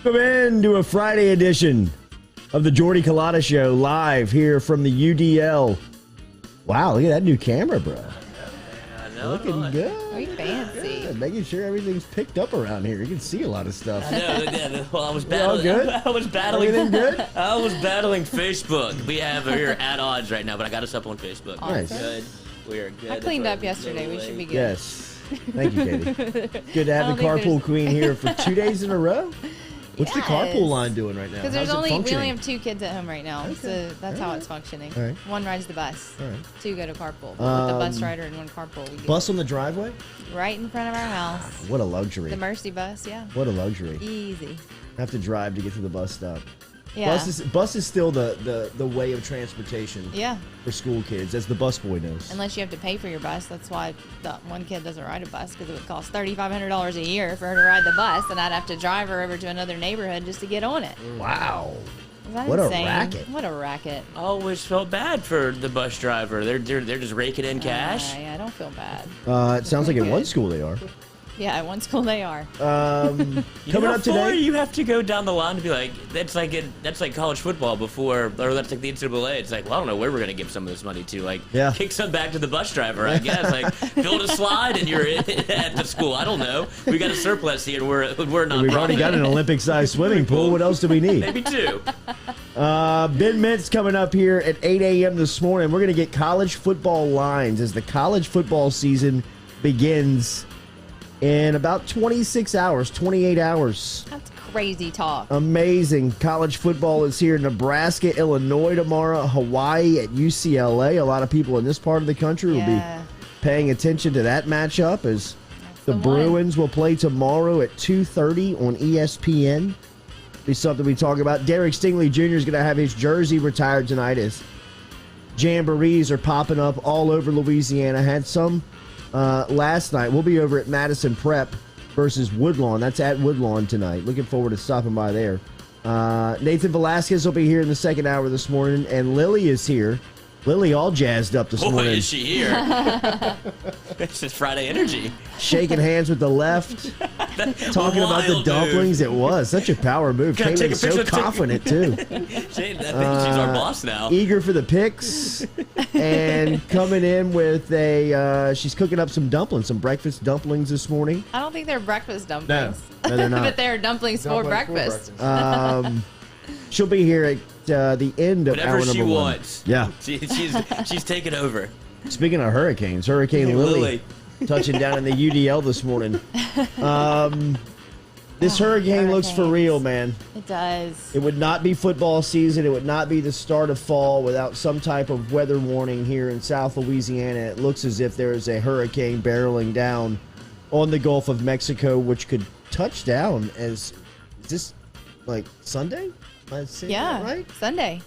Come in to a Friday edition of the Jordy Culotta Show live here from the UDL. Wow, look at that new camera, bro. Looking good. Are you fancy? Yeah, making sure everything's picked up around here. You can see a lot of stuff. I know. Well, I was battling. Good? I was battling. Everything good? I was battling Facebook. We have here at odds right now, but I got us up on Facebook. Nice. Good. We are good. I cleaned up yesterday. We should be good. Yes. Thank you, Katie. Good to have the carpool queen here for 2 days in a row. What's the carpool line doing right now? Because we only have 2 kids at home right now, so that's how it's functioning. All right. One rides the bus, 2 go to carpool. With the bus rider and 1 carpool. We do. Bus on the driveway? Right in front of our house. What a luxury. The Mercy bus, yeah. What a luxury. Easy. Have to drive to get to the bus stop. Yeah. Bus is still the way of transportation. Yeah. For school kids, as the busboy knows. Unless you have to pay for your bus. That's why the one kid doesn't ride a bus, because it would cost $3,500 a year for her to ride the bus, and I'd have to drive her over to another neighborhood just to get on it. Wow. What insane? A racket. What a racket. I always felt bad for the bus driver. They're just raking in cash. Yeah, I don't feel bad. It sounds like in one school they are. Yeah, at one school they are. Coming up today, you have to go down the line to be like, that's like college football before, or that's like the NCAA. It's like, well, I don't know where we're gonna give some of this money to. Like, kick some back to the bus driver, I guess. Like, build a slide and you're at the school. I don't know. We got a surplus here, and we're not. We've already got an Olympic-sized swimming pool. What else do we need? Maybe 2. Ben Mintz coming up here at 8 a.m. this morning. We're gonna get college football lines as the college football season begins in about 26 hours, 28 hours. That's crazy talk. Amazing. College football is here. Nebraska, Illinois tomorrow, Hawaii at UCLA. A lot of people in this part of the country will be paying attention to that matchup as the Bruins will play tomorrow at 2:30 on ESPN. Be something we talk about. Derek Stingley Jr. is going to have his jersey retired tonight as jamborees are popping up all over Louisiana. Had some last night. We'll be over at Madison Prep versus Woodlawn. That's at Woodlawn tonight. Looking forward to stopping by there. Nathan Velasquez will be here in the second hour this morning, and Lili is here. Lili all jazzed up this morning. Boy, is she here. It's just Friday energy. Shaking hands with the left. Talking about the dumplings. It was such a power move. Came in so confident, too. She's our boss now. Eager for the picks. And coming in with she's cooking up some dumplings, some breakfast dumplings this morning. I don't think they're breakfast dumplings. No, they're not. But they're dumplings for breakfast. She'll be here at the end of whatever hour number she 1. wants. Yeah. She's taking over. Speaking of hurricanes, Hurricane Lili touching down in the UDL this morning. This hurricane looks for real, man. It does. It would not be football season. It would not be the start of fall without some type of weather warning here in South Louisiana. It looks as if there is a hurricane barreling down on the Gulf of Mexico, which could touch down as, is this like Sunday? Yeah, right? Sunday.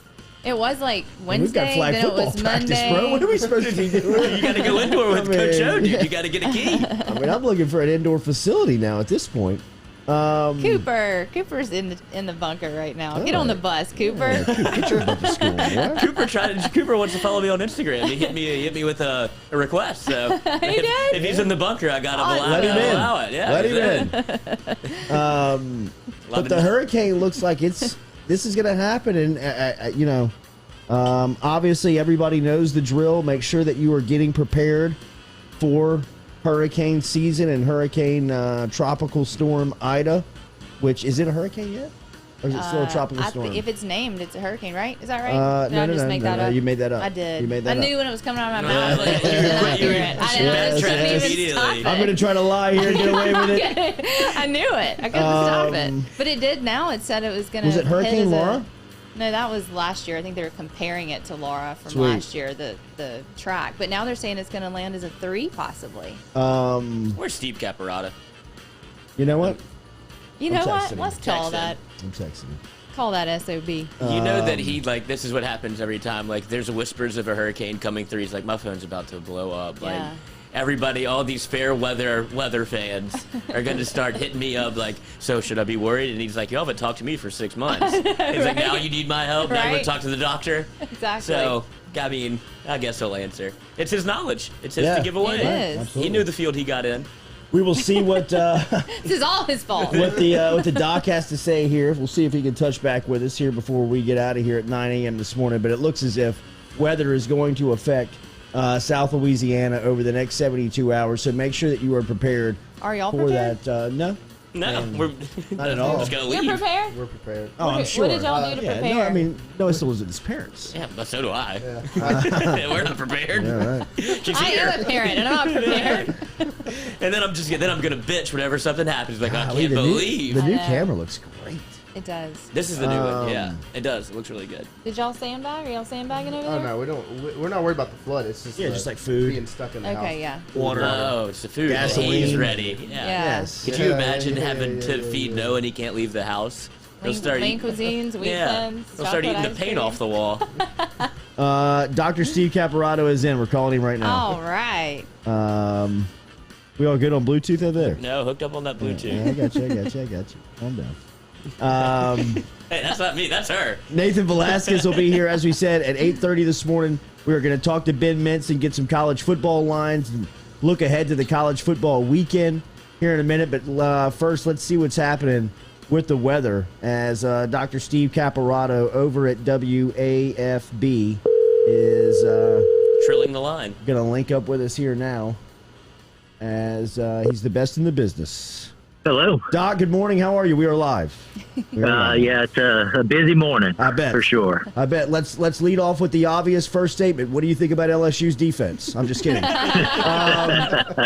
It was like Wednesday, we've got flag then it football was practice, Monday. bro. What are we supposed to be doing? You got to go indoor with Coach O, dude. You got to get a key. I mean, I'm looking for an indoor facility now at this point. Cooper's in the bunker right now. Get on the bus, Cooper. Yeah, get your butt to school, yeah? Cooper wants to follow me on Instagram. He hit me with a request. So if he's in the bunker, I got to allow it. Yeah, let him in. But the hurricane looks like this is going to happen, and obviously everybody knows the drill. Make sure that you are getting prepared for hurricane season and hurricane tropical storm Ida, which is it a hurricane yet? Or is it still a tropical storm? If it's named, it's a hurricane, right? Is that right? No, no. You made that up. I did. You made that I up. knew when it was coming out of my mouth. I'm going to try to lie here and get away with it. I knew it. I couldn't stop it. But it did now. It said it was going to. Was it Hurricane Laura? No, that was last year. I think they were comparing it to Laura from last year, the track. But now they're saying it's going to land as a 3, possibly. Where's Steve Caparotta? You know what? Let's call that. I'm texting him. Call that SOB. You know that he, this is what happens every time. Like, there's whispers of a hurricane coming through. He's like, my phone's about to blow up. Yeah. Like, everybody, all these fair weather fans are going to start hitting me up like, so should I be worried? And he's like, you haven't talked to me for 6 months. He's like, now you need my help? Now you want to talk to the doctor? Exactly. So, I mean, I guess he'll answer. It's his knowledge. It's his to give away. It is. Absolutely. He knew the field he got in. We will see what this is all his fault. what the doc has to say here. We'll see if he can touch back with us here before we get out of here at 9 a.m. this morning. But it looks as if weather is going to affect South Louisiana over the next 72 hours. So make sure that you are prepared. Are y'all for prepared? that? No. We're not at all. We're just gonna leave. You're prepared? We're prepared. Oh, I'm sure. What did y'all do to prepare? No, I mean, Noah still lives with his parents. Yeah, but so do I. Yeah. We're not prepared. Yeah, right. She's I here. am a parent, and I'm not prepared. And then I'm gonna bitch whenever something happens. Like, I Golly, can't believe. the new I know. camera looks great. It does. This is the new one. Yeah, it does. It looks really good. Did y'all sandbag? Are y'all sandbagging over there? Oh no, we don't. We're not worried about the flood. It's just just like food, being stuck in the house. Okay, yeah. water. Oh, it's the food. Gasoline. He's ready. Yeah. Yes. Could you Yeah, imagine yeah, having yeah, to yeah, feed yeah. Noah and he can't leave the house? He'll start Lean eating. cuisines, wheat Yeah, thins, he'll start eating the paint off the wall. Dr. Steve Caparotta is in. We're calling him right now. All right. We all good on Bluetooth over there? No, hooked up on that Bluetooth. Yeah, I got you. Calm down. Hey, that's not me. That's her. Nathan Velasquez will be here, as we said, at 8:30 this morning. We are going to talk to Ben Mintz and get some college football lines and look ahead to the college football weekend here in a minute. But first, let's see what's happening with the weather as Dr. Steve Caparotta over at WAFB is Trilling the line. going to link up with us here now as he's the best in the business. Hello. Doc, good morning. How are you? We are live. Yeah, it's a busy morning. I bet. For sure. I bet. Let's lead off with the obvious first statement. What do you think about LSU's defense? I'm just kidding.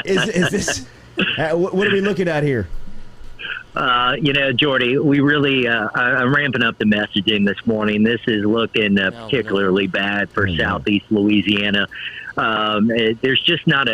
Is this? What are we looking at here? Jordy, we really, I'm ramping up the messaging this morning. This is looking particularly bad for Southeast Louisiana. There's just not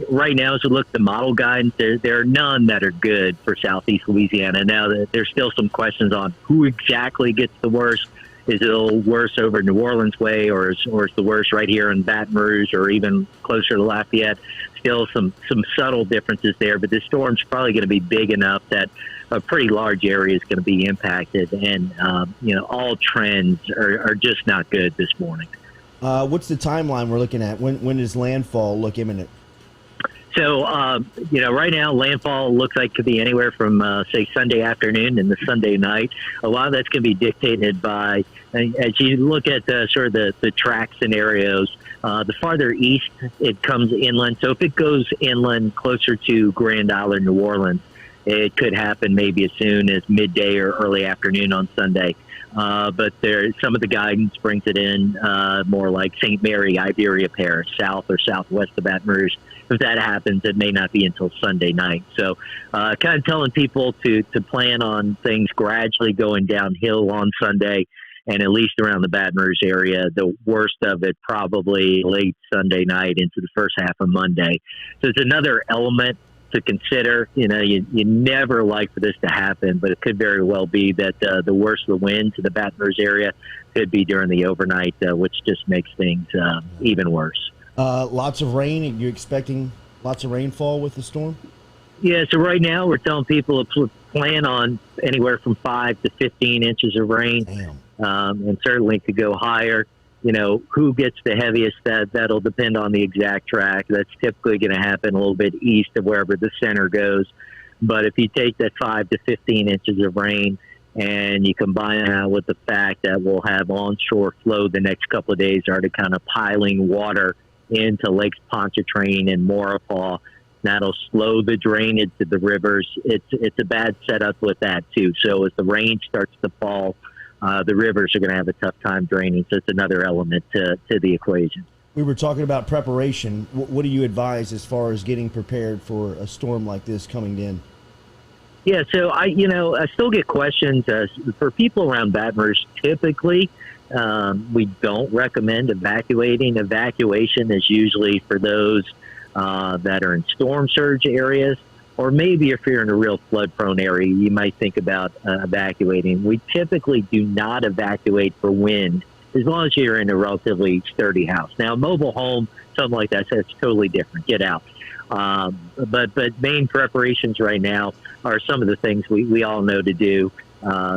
right now as we look at the model guidance, there are none that are good for Southeast Louisiana. Now, there's still some questions on who exactly gets the worst. Is it a little worse over New Orleans way, or is the worst right here in Baton Rouge, or even closer to Lafayette? Still some subtle differences there, but this storm's probably going to be big enough that a pretty large area is going to be impacted, and all trends are just not good this morning. What's the timeline we're looking at? When does landfall look imminent? So, right now, landfall looks like it could be anywhere from, say, Sunday afternoon and the Sunday night. A lot of that's going to be dictated by, as you look at sort of the track scenarios, the farther east it comes inland. So if it goes inland closer to Grand Island, New Orleans, it could happen maybe as soon as midday or early afternoon on Sunday. But some of the guidance brings it in more like St. Mary, Iberia Parish, south or southwest of Baton Rouge. If that happens, it may not be until Sunday night. So kind of telling people to plan on things gradually going downhill on Sunday, and at least around the Baton Rouge area. The worst of it probably late Sunday night into the first half of Monday. So it's another element to consider. You never like for this to happen, but it could very well be that the worst of the wind to the Baton Rouge area could be during the overnight, which just makes things even worse. Lots of rain. Are you expecting lots of rainfall with the storm? Yeah, so right now we're telling people to plan on anywhere from 5 to 15 inches of rain. Damn. And certainly could go higher. Who gets the heaviest, that'll depend on the exact track. That's typically going to happen a little bit east of wherever the center goes. But if you take that 5 to 15 inches of rain and you combine that with the fact that we'll have onshore flow the next couple of days, are to kind of piling water into Lakes Pontchartrain and Maurepas, that'll slow the drainage to the rivers. It's a bad setup with that too. So as the rain starts to fall, the rivers are going to have a tough time draining. So it's another element to the equation. We were talking about preparation. What do you advise as far as getting prepared for a storm like this coming in? Yeah, so I still get questions for people around Baton Rouge. Typically, we don't recommend evacuating. Evacuation is usually for those that are in storm surge areas, or maybe if you're in a real flood-prone area, you might think about evacuating. We typically do not evacuate for wind, as long as you're in a relatively sturdy house. Now, a mobile home, something like that, that's totally different. Get out. But main preparations right now are some of the things we all know to do.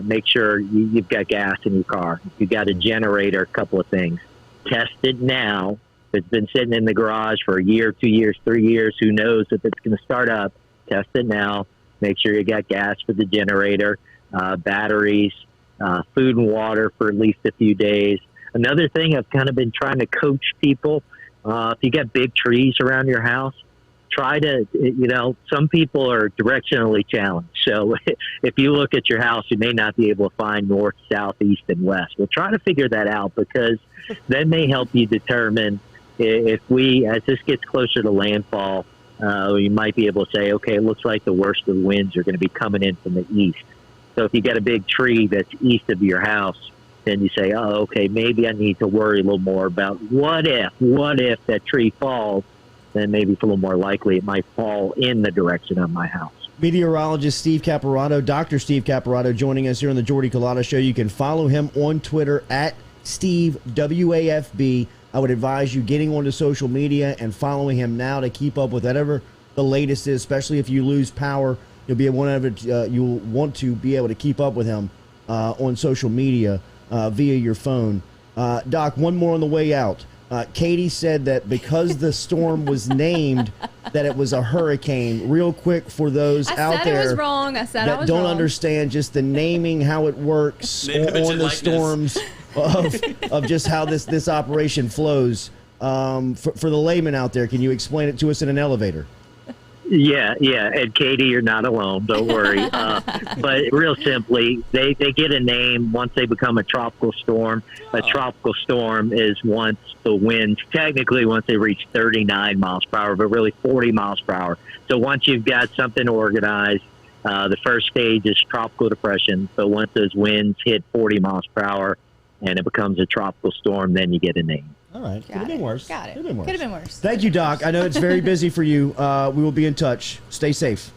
Make sure you've got gas in your car. You've got a generator, a couple of things. Test it now. If it's been sitting in the garage for a year, 2 years, 3 years, who knows if it's going to start up. test it now. Make sure you got gas for the generator, batteries, food and water for at least a few days. Another thing I've kind of been trying to coach people, if you got big trees around your house, try to, some people are directionally challenged. So if you look at your house, you may not be able to find north, south, east, and west. Well, try to figure that out, because that may help you determine as this gets closer to landfall, you might be able to say, okay, it looks like the worst of the winds are going to be coming in from the east. So if you got a big tree that's east of your house, then you say, oh, okay, maybe I need to worry a little more about what if that tree falls, then maybe it's a little more likely it might fall in the direction of my house. Meteorologist Steve Caparotta, Dr. Steve Caparotta, joining us here on the Jordy Culotta Show. You can follow him on Twitter at Steve WAFB. I would advise you getting onto social media and following him now to keep up with whatever the latest is, especially if you lose power. You'll want to be able to keep up with him on social media via your phone. Doc, one more on the way out. Katie said that because the storm was named, that it was a hurricane. Real quick for those out there it was wrong. I said that I was don't wrong. understand just the naming, how it works on the storms of just how this operation flows. For the layman out there, can you explain it to us in an elevator? Yeah. And Katie, you're not alone. Don't worry. But real simply, they get a name once they become a tropical storm. A tropical storm is once the winds, technically once they reach 39 miles per hour, but really 40 miles per hour. So once you've got something organized, the first stage is tropical depression. So once those winds hit 40 miles per hour and it becomes a tropical storm, then you get a name. All right. Could have been worse. Got it. Could have been worse. Thank you, Doc. I know it's very busy for you. We will be in touch. Stay safe.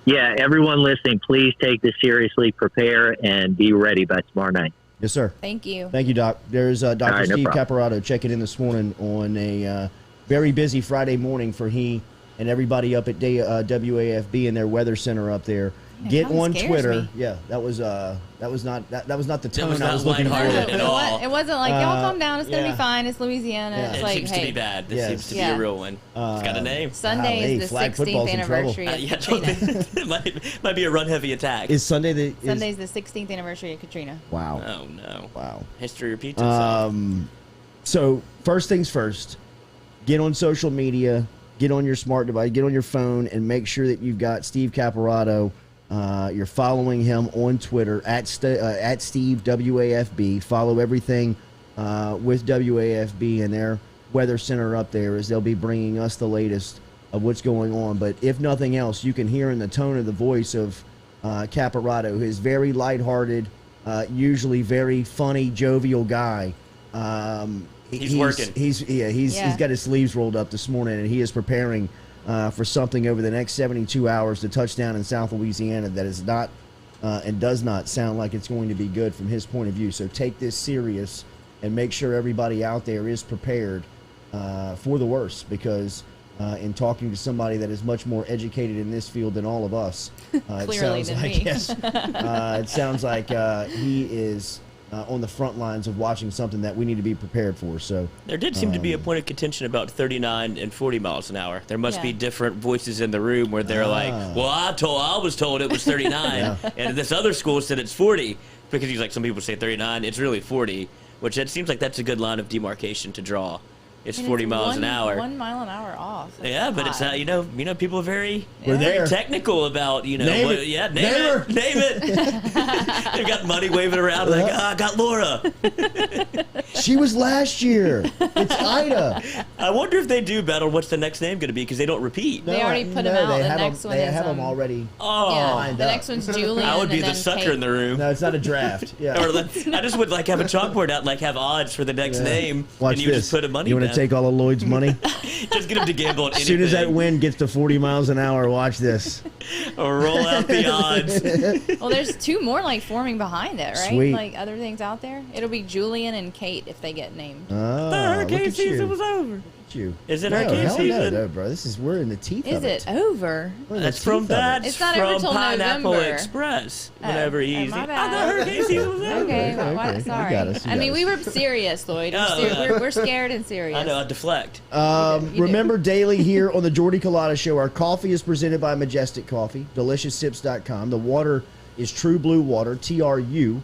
Yeah, everyone listening, please take this seriously, prepare, and be ready by tomorrow night. Yes, sir. Thank you. Thank you, Doc. There's Dr. Right, Steve no Caparotta checking in this morning on a very busy Friday morning for he and everybody up at WAFB and their weather center up there. Get on Twitter. Me. Yeah, that was not the tone was I not was looking for. lighthearted at all. It wasn't like, y'all calm down, it's going to be fine, it's Louisiana. Yeah. It's It like, seems hey, to be bad. This seems to be a real one. It's got a name. Sunday is the flag 16th football's in trouble. anniversary of Yeah, Katrina. it might be a run-heavy attack. Is Sunday Sunday's the 16th anniversary of Katrina. Wow. Oh, no. Wow. History repeats itself. So first things first, get on social media, get on your smart device, get on your phone, and make sure that you've got Steve Caparotta. You're following him on Twitter at Steve WAFB. Follow everything with WAFB and their weather center up there, as they'll be bringing us the latest of what's going on. But if nothing else, you can hear in the tone of the voice of Caparotta, who is very lighthearted, usually very funny, jovial guy. He's working. He's got his sleeves rolled up this morning, and he is preparing for something over the next 72 hours to touch down in South Louisiana that is not and does not sound like it's going to be good from his point of view. So take this serious and make sure everybody out there is prepared for the worst, because in talking to somebody that is much more educated in this field than all of us, Clearly than me. Yes, it sounds like he is on the front lines of watching something that we need to be prepared for. So there did seem to be a point of contention about 39 and 40 miles an hour. There must be different voices in the room where they're like, well, I was told it was 39, and this other school said it's 40, because he's like, some people say 39, it's really 40, which it seems like that's a good line of demarcation to draw. It's 40 miles an hour. 1 mile an hour off. That's yeah, but it's not, you know, people are very, We're there. very technical about, name Name it. They've got money waving around like, I got Laura. She was last year. It's Ida. I wonder if they do battle what's the next name going to be, because they don't repeat. They already put them out. The next one is... They have them already. The next one's Julian. I would be and the then sucker Kate. in the room. No, it's not a draft. Yeah. Or I just would have a chalkboard out and have odds for the next name. Watch and you this. just put a money You want down. to take all of Lloyd's money? Just get him to gamble on anything. As soon as that wind gets to 40 miles an hour, watch this. Or roll out the odds. Well, there's two more forming behind it, right? Sweet. Like other things out there. It'll be Julian and Kate if they get named. The Look hurricane at season you. was over. You. Is it no, hurricane hell season? No, bro. We're in the teeth Is of it. it over? That's from It's not over till Pineapple November. Express. Oh, Whenever easy. my I bad. thought hurricane season was over. Okay, Okay. sorry. You got us, you I mean, got we us. were serious, Lloyd. We're scared and serious. I know, I deflect. You do. Remember daily here on the Jordy Culotta Show, our coffee is presented by Majestic Coffee, DeliciousSips.com. The water is True Blue Water, TRU,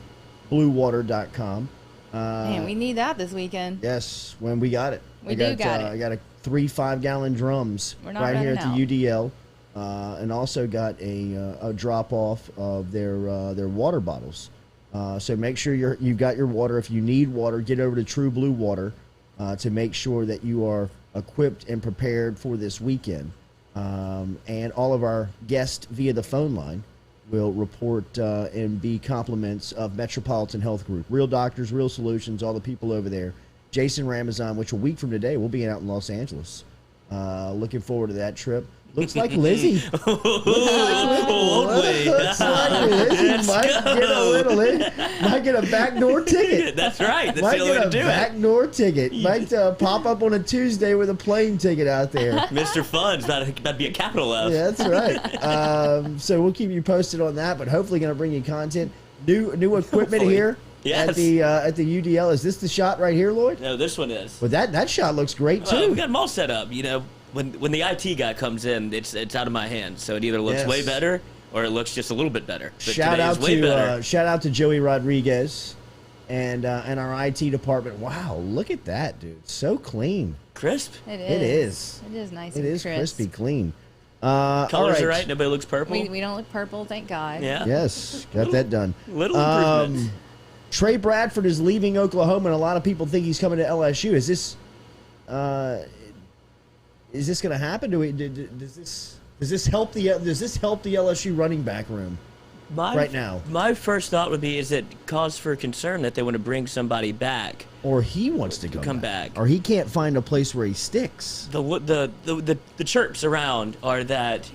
BlueWater.com. Man, we need that this weekend. Yes, when we got it. We got it. I got 3 5-gallon drums We're not right here at running the UDL, and also got a drop off of their water bottles. So make sure you've got your water. If you need water, get over to True Blue Water to make sure that you are equipped and prepared for this weekend. And all of our guests via the phone line will report and be compliments of Metropolitan Health Group. Real doctors, real solutions, all the people over there. Jason Ramazan, which a week from today, we'll be out in Los Angeles. Looking forward to that trip. Looks like Lizzie. Looks like Lizzie might get a backdoor ticket. That's right. That's Might the only way get to a do backdoor ticket. Might pop up on a Tuesday with a plane ticket out there. it. Mr. Fun's, that'd be a capital F. Yeah, that's right. So we'll keep you posted on that, but hopefully going to bring you content. New equipment Hopefully. here Yes. at the UDL. Is this the shot right here, Lloyd? No, this one is. Well, that shot looks great too. We got them all set up. You know, when the IT guy comes in, it's out of my hands. So it either looks Yes. way better or it looks just a little bit better. But Shout today out is way better. shout out to Joey Rodriguez and our IT department. Wow, look at that, dude! So clean. Crisp. It is. It is. It is nice It and is crisp. crispy clean. Colors all right. are right. Nobody looks purple. We don't look purple, thank God. Yeah. Yes, got that done. Little improvements. Trey Bradford is leaving Oklahoma, and a lot of people think he's coming to LSU. Is this going to happen? Does this help the LSU running back room right now? My first thought would be: is it cause for concern that they want to bring somebody back, Or he wants to come back, or he can't find a place where he sticks? The chirps around are that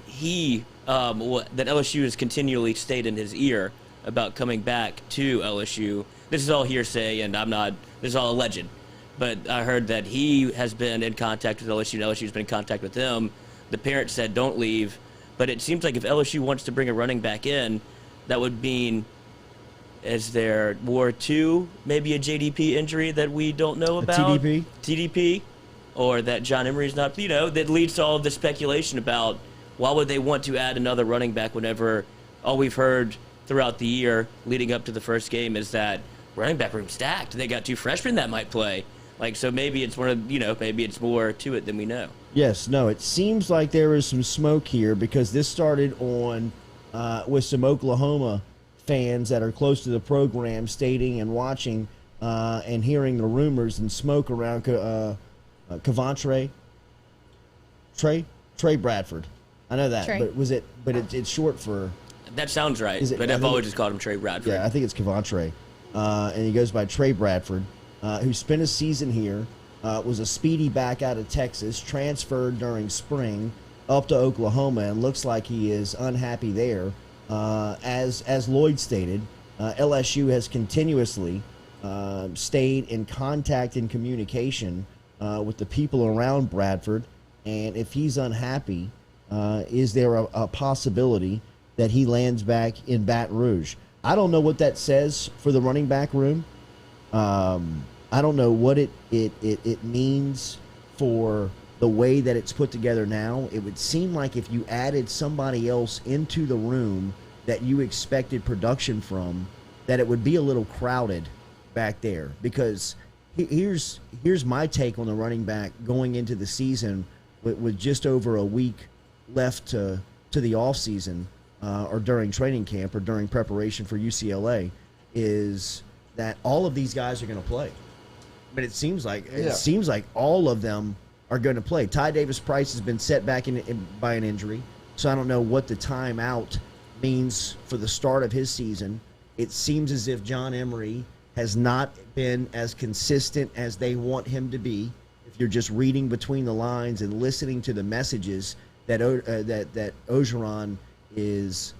that LSU has continually stayed in his ear about coming back to LSU. This is all hearsay, and this is all alleged. But I heard that he has been in contact with LSU, and LSU's been in contact with him. The parents said, don't leave. But it seems like if LSU wants to bring a running back in, that would mean, is there War 2, maybe a JDP injury that we don't know about? TDP? Or that John Emery's not, that leads to all of the speculation about why would they want to add another running back whenever all we've heard throughout the year leading up to the first game is that running back room stacked. They got 2 freshmen that might play. So maybe it's maybe it's more to it than we know. Yes, no, it seems like there is some smoke here because this started on with some Oklahoma fans that are close to the program stating and watching and hearing the rumors and smoke around Trey Bradford. I know that, Trey. but it's short for. That sounds right, but I've always just called him Trey Bradford. Yeah, I think it's Cavantre. And he goes by Trey Bradford, who spent a season here, was a speedy back out of Texas, transferred during spring up to Oklahoma, and looks like he is unhappy there. As Lloyd stated, LSU has continuously stayed in contact and communication with the people around Bradford, and if he's unhappy, is there a possibility that he lands back in Baton Rouge? I don't know what that says for the running back room. I don't know what it means for the way that it's put together now. It would seem like if you added somebody else into the room that you expected production from, that it would be a little crowded back there. Because here's my take on the running back going into the season with just over a week left to the offseason. Or during training camp or during preparation for UCLA, is that all of these guys are going to play. But it seems like all of them are going to play. Ty Davis Price has been set back by an injury, so I don't know what the timeout means for the start of his season. It seems as if John Emery has not been as consistent as they want him to be. If you're just reading between the lines and listening to the messages that Orgeron is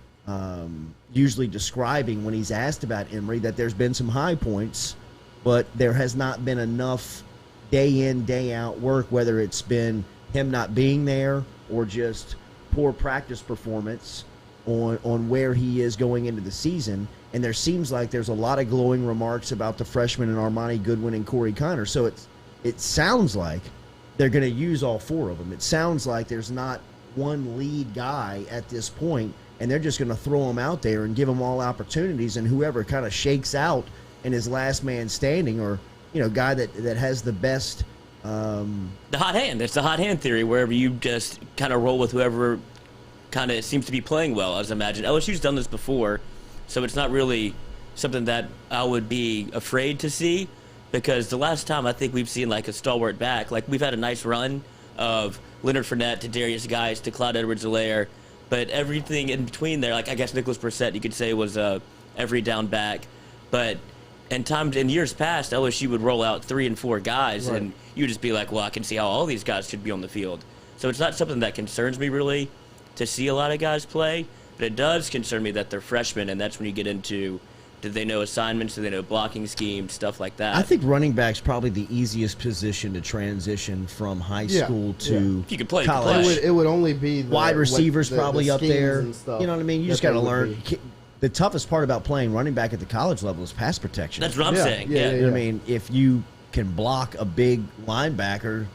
usually describing when he's asked about Emery, that there's been some high points, but there has not been enough day in, day out work, whether it's been him not being there or just poor practice performance on where he is going into the season. And there seems like there's a lot of glowing remarks about the freshmen and Armani Goodwin and Corey Kiner. So it sounds like they're going to use all four of them. It sounds like there's not one lead guy at this point, and they're just going to throw them out there and give them all opportunities, and whoever kind of shakes out and is last man standing, or guy that has the best the hot hand. It's the hot hand theory, wherever you just kind of roll with whoever kind of seems to be playing well. As I imagine LSU's done this before, so it's not really something that I would be afraid to see, because the last time I think we've seen like a stalwart back, like we've had a nice run of Leonard Fournette to Darius Geis to Clyde Edwards-Helaire, but everything in between there, like I guess Nicholas Brissett, you could say, was every down back. But in years past, LSU would roll out 3 and 4 guys, right, and you would just be like, well, I can see how all these guys should be on the field. So it's not something that concerns me really to see a lot of guys play, but it does concern me that they're freshmen, and that's when you get into, do they know assignments, do they know blocking schemes, stuff like that. I think running back's probably the easiest position to transition from high school to if you could play, college. It would only be wide receivers probably up there. You know what I mean? You just got to learn. The toughest part about playing running back at the college level is pass protection. That's what I'm saying. I mean, if you can block a big linebacker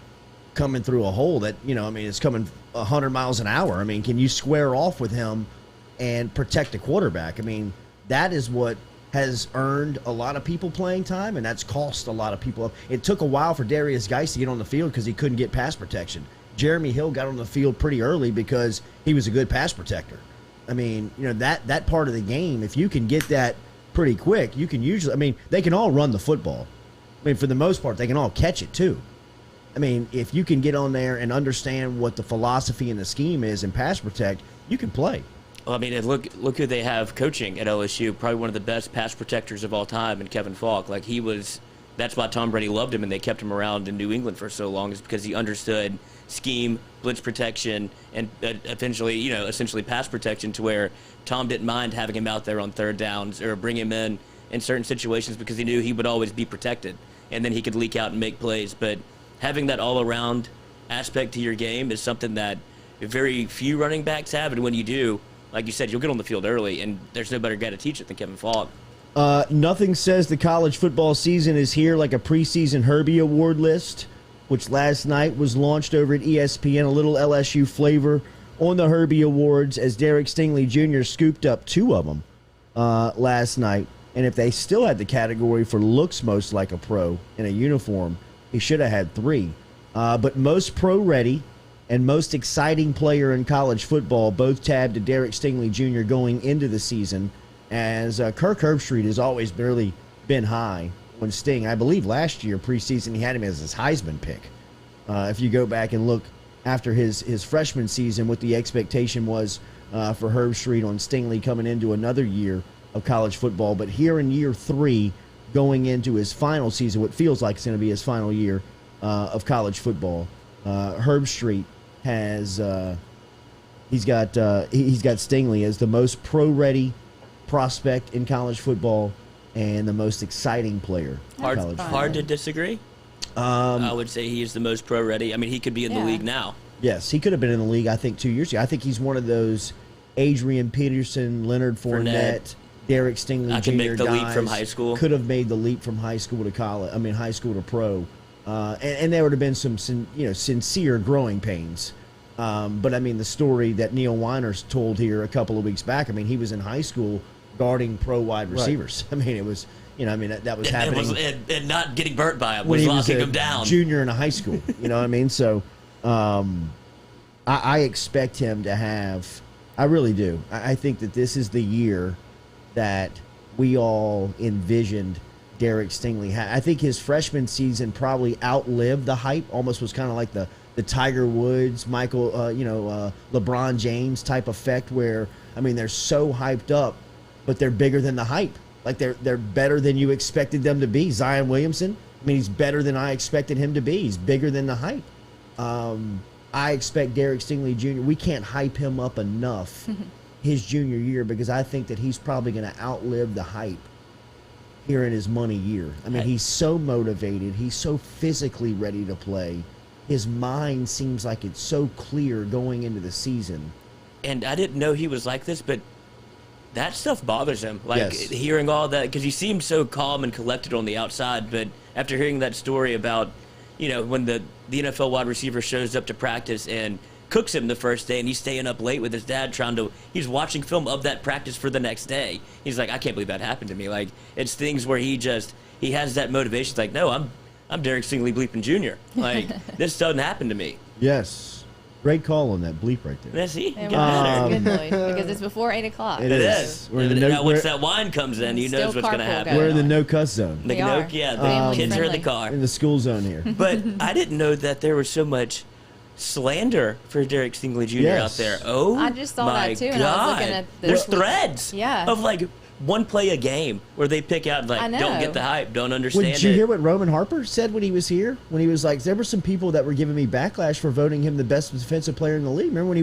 coming through a hole that, it's coming 100 miles an hour. I mean, can you square off with him and protect the quarterback? I mean, that is what has earned a lot of people playing time, and that's cost a lot of people. It took a while for Darius Geis to get on the field because he couldn't get pass protection. Jeremy Hill got on the field pretty early because he was a good pass protector. I mean, that part of the game, if you can get that pretty quick, you can usually, they can all run the football. For the most part, they can all catch it too. If you can get on there and understand what the philosophy and the scheme is and pass protect, you can play. Well, look who they have coaching at LSU. Probably one of the best pass protectors of all time, and Kevin Falk. That's why Tom Brady loved him, and they kept him around in New England for so long, is because he understood scheme, blitz protection, and essentially pass protection, to where Tom didn't mind having him out there on third downs or bring him in certain situations because he knew he would always be protected, and then he could leak out and make plays. But having that all-around aspect to your game is something that very few running backs have, and when you do, like you said, you'll get on the field early, and there's no better guy to teach it than Kevin Falk. Nothing says the college football season is here like a preseason Herbie Award list, which last night was launched over at ESPN. A little LSU flavor on the Herbie Awards, as Derek Stingley Jr. scooped up 2 of them last night. And if they still had the category for looks most like a pro in a uniform, he should have had 3. But most pro-ready and most exciting player in college football both tabbed to Derek Stingley Jr. going into the season, as Kirk Herbstreit has always barely been high on Sting. I believe last year, preseason, he had him as his Heisman pick. If you go back and look after his freshman season, what the expectation was for Herbstreit on Stingley coming into another year of college football. But here in year 3, going into his final season, what feels like it's going to be his final year of college football, Herbstreit has he's got Stingley as the most pro-ready prospect in college football and the most exciting player in college football. Hard to disagree. I would say he is the most pro-ready. He could be in the league now. Yes, he could have been in the league, I think, 2 years ago. I think he's one of those Adrian Peterson, Leonard Fournette, Derek Stingley Jr. Can make the leap from high school. Could have made the leap from high school to college. High school to pro. And there would have been some sincere growing pains. But the story that Neil Weiner's told here a couple of weeks back, he was in high school guarding pro wide receivers. Right. It was, that was happening. And not getting burnt by him, was locking him down. Junior in a high school, So I expect him to have, I really do. I think that this is the year that we all envisioned Derek Stingley. I think his freshman season probably outlived the hype, almost was kind of like the Tiger Woods, Michael, LeBron James type effect, where, they're so hyped up, but they're bigger than the hype. Like they're better than you expected them to be. Zion Williamson, he's better than I expected him to be. He's bigger than the hype. I expect Derek Stingley Jr., we can't hype him up enough his junior year, because I think that he's probably going to outlive the hype here in his money year. I mean, he's so motivated. He's so physically ready to play. His mind seems like it's so clear going into the season. And I didn't know he was like this, but that stuff bothers him. Like, Yes. hearing all that, because he seems so calm and collected on the outside, but after hearing that story about, you know, when the NFL wide receiver shows up to practice and cooks him the first day and he's staying up late with his dad he's watching film of that practice for the next day. He's like, I can't believe that happened to me. Like, it's things where he has that motivation. It's like, no, I'm Derek Stingley Bleepin Jr. Like, this doesn't happen to me. Yes. Great call on that bleep right there. Let's see. It Get was better. good noise because it's before 8 o'clock. It is. We're in the Now, once that wine comes in, he knows Still what's going to carpool happen. going We're in the on. no cuss zone. The We are. the kids are in the Family car. In the school zone here. But I didn't know that there was so much slander for Derek Stingley Jr. Yes. out there. Oh, I just saw my that, too, God. and I was looking at the There's tweets. threads Yeah. of like one play a game where they pick out like, I know. don't get the hype, don't understand Did you it. hear what Roman Harper said when he was here? When he was like, there were some people that were giving me backlash for voting him the best defensive player in the league. Remember when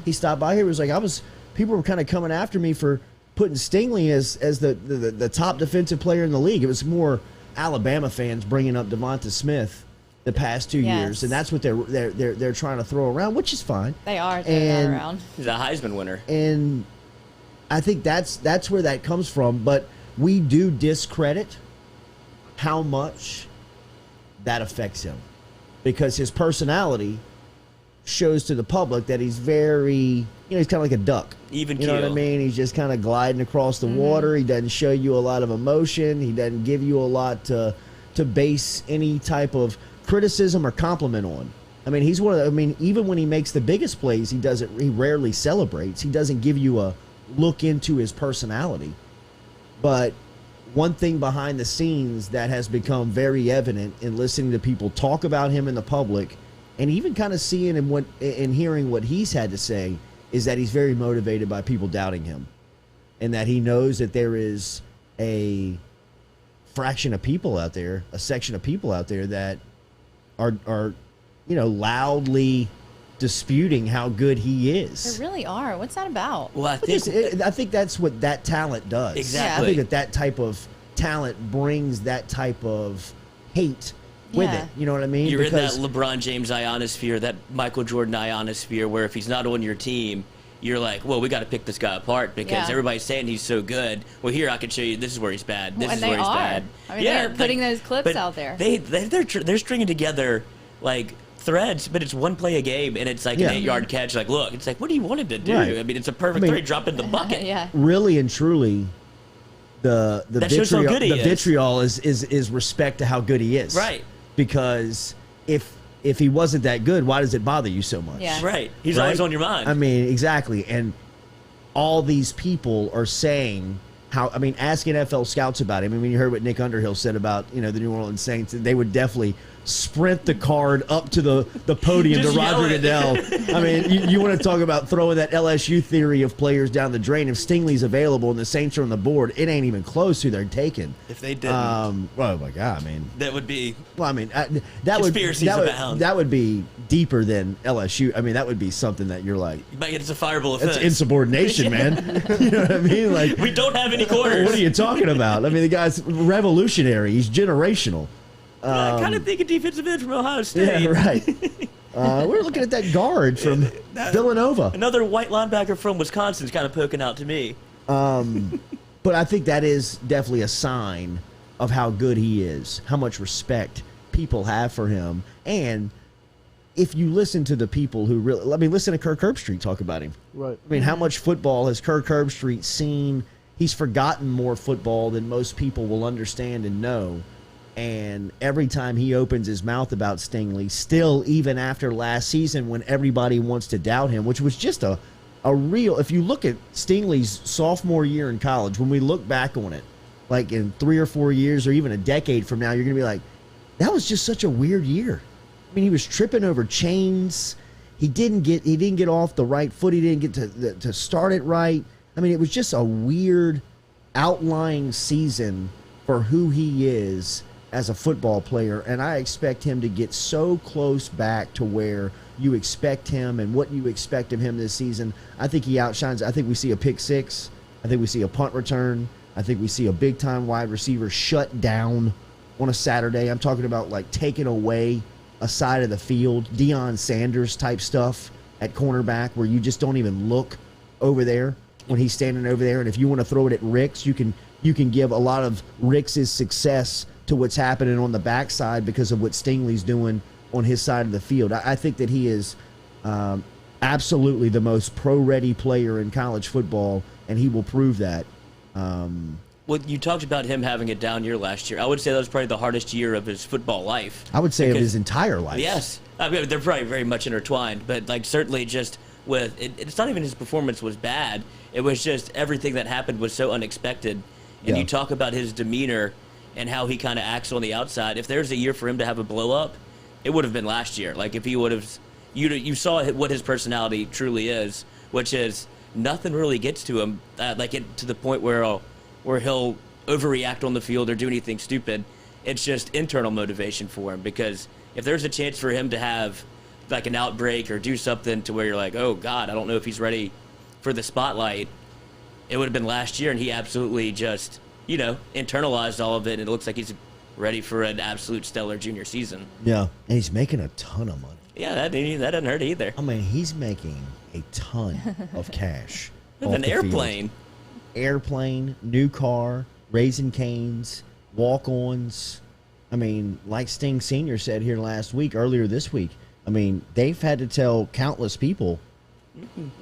he stopped by here? He was like, people were kind of coming after me for putting Stingley as the top defensive player in the league. It was more Alabama fans bringing up Devonta Smith the past 2 years, and that's what they're trying to throw around, which is fine. They are throwing that around. He's a Heisman winner. And I think that's where that comes from. But we do discredit how much that affects him, because his personality shows to the public that he's very, he's kind of like a duck. Even You know what I keel. mean? He's just kind of gliding across the water. He doesn't show you a lot of emotion. He doesn't give you a lot to base any type of criticism or compliment on. I mean, he's one of even when he makes the biggest plays, he rarely celebrates. He doesn't give you a look into his personality. But one thing behind the scenes that has become very evident in listening to people talk about him in the public, and even kind of seeing and hearing what he's had to say, is that he's very motivated by people doubting him, and that he knows that there is a fraction of people out there, a section of people out there that are loudly disputing how good he is. They really are. What's that about? Well, I think that's what that talent does. Exactly. I think that type of talent brings that type of hate with it. You know what I mean? You're in that LeBron James ionosphere, that Michael Jordan ionosphere, where if he's not on your team, you're like, well, we got to pick this guy apart because everybody's saying he's so good. Well, here I can show you this is where he's bad. This is where he's bad. I mean, they're putting those clips out there. They're stringing together like threads, but it's one play a game, and it's like an 8-yard catch. Like, look, it's like, what do you want him to do? Right. I mean, it's a perfect throw. Drop in the bucket. Really and truly, the vitriol is respect to how good he is. Right. Because if he wasn't that good, why does it bother you so much? Yeah. Right. He's always on your mind. I mean, exactly. And all these people are saying ask NFL scouts about him. I mean, you heard what Nick Underhill said about, the New Orleans Saints. They would definitely sprint the card up to the podium to Roger Goodell. I mean, you want to talk about throwing that LSU theory of players down the drain. If Stingley's available and the Saints are on the board, it ain't even close who they're taking. If they didn't. Oh, my God. I mean. That would be. Well, I mean, that would be deeper than LSU. I mean, that would be something that you're like. You might get it's a fireable offense. That's insubordination, man. You know what I mean? Like, we don't have any quarters. What are you talking about? I mean, the guy's revolutionary. He's generational. I kind of think a defensive end from Ohio State. Yeah, right. We're looking at that guard from Villanova. Another white linebacker from Wisconsin's kind of poking out to me. But I think that is definitely a sign of how good he is, how much respect people have for him. And if you listen to the people who really, listen to Kirk Herbstreit talk about him. Right. I mean, how much football has Kirk Herbstreit seen? He's forgotten more football than most people will understand and know. And every time he opens his mouth about Stingley, still, even after last season when everybody wants to doubt him, which was just a real, if you look at Stingley's sophomore year in college, when we look back on it, like in 3 or 4 years or even a decade from now, you're going to be like, that was just such a weird year. I mean, he was tripping over chains. He didn't get off the right foot. He didn't get to start it right. I mean, it was just a weird outlying season for who he is as a football player, and I expect him to get so close back to where you expect him and what you expect of him this season. I think he outshines. I think we see a pick six. I think we see a punt return. I think we see a big-time wide receiver shut down on a Saturday. I'm talking about, like, taking away a side of the field, Deion Sanders type stuff at cornerback where you just don't even look over there when he's standing over there. And if you want to throw it at Ricks, you can give a lot of Ricks's success to what's happening on the backside because of what Stingley's doing on his side of the field. I think that he is absolutely the most pro-ready player in college football, and he will prove that. Well, you talked about him having a down year last year. I would say that was probably the hardest year of his football life. I would say of his entire life. Yes. I mean, they're probably very much intertwined, but like certainly just with it's not even his performance was bad. It was just everything that happened was so unexpected. And you talk about his demeanor and how he kind of acts on the outside. If there's a year for him to have a blow up, it would have been last year. Like if he would have, you saw what his personality truly is, which is nothing really gets to him, to the point where he'll overreact on the field or do anything stupid. It's just internal motivation for him, because if there's a chance for him to have like an outbreak or do something to where you're like, oh God, I don't know if he's ready for the spotlight, it would have been last year, and he absolutely just, internalized all of it, and it looks like he's ready for an absolute stellar junior season. Yeah, and he's making a ton of money. Yeah, that doesn't hurt either. I mean, he's making a ton of cash. With an airplane. Airplane, new car, Raising Cane's, walk-ons. I mean, like Sting Sr. said here earlier this week, I mean, they've had to tell countless people,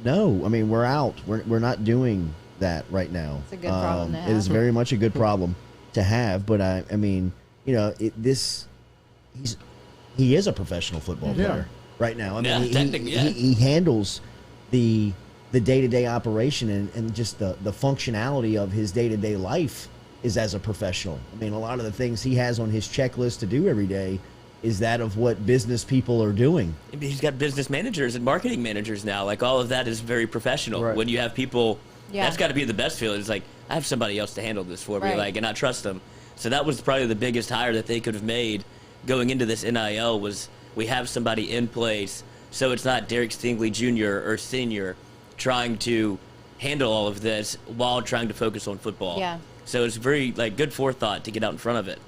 no, I mean, we're out. We're not doing that right now. It's a good problem to have. It is very much a good problem to have, but I mean, he is a professional football player right now. I mean, he handles the day-to-day operation and just the functionality of his day-to-day life is as a professional. I mean, a lot of the things he has on his checklist to do every day is that of what business people are doing. He's got business managers and marketing managers now. Like, all of that is very professional. Right. When you have people, that's got to be the best feeling. It's like, I have somebody else to handle this for me, and I trust them. So that was probably the biggest hire that they could have made going into this NIL, was we have somebody in place, so it's not Derek Stingley Jr. or Sr. trying to handle all of this while trying to focus on football. Yeah. So it's very good forethought to get out in front of it.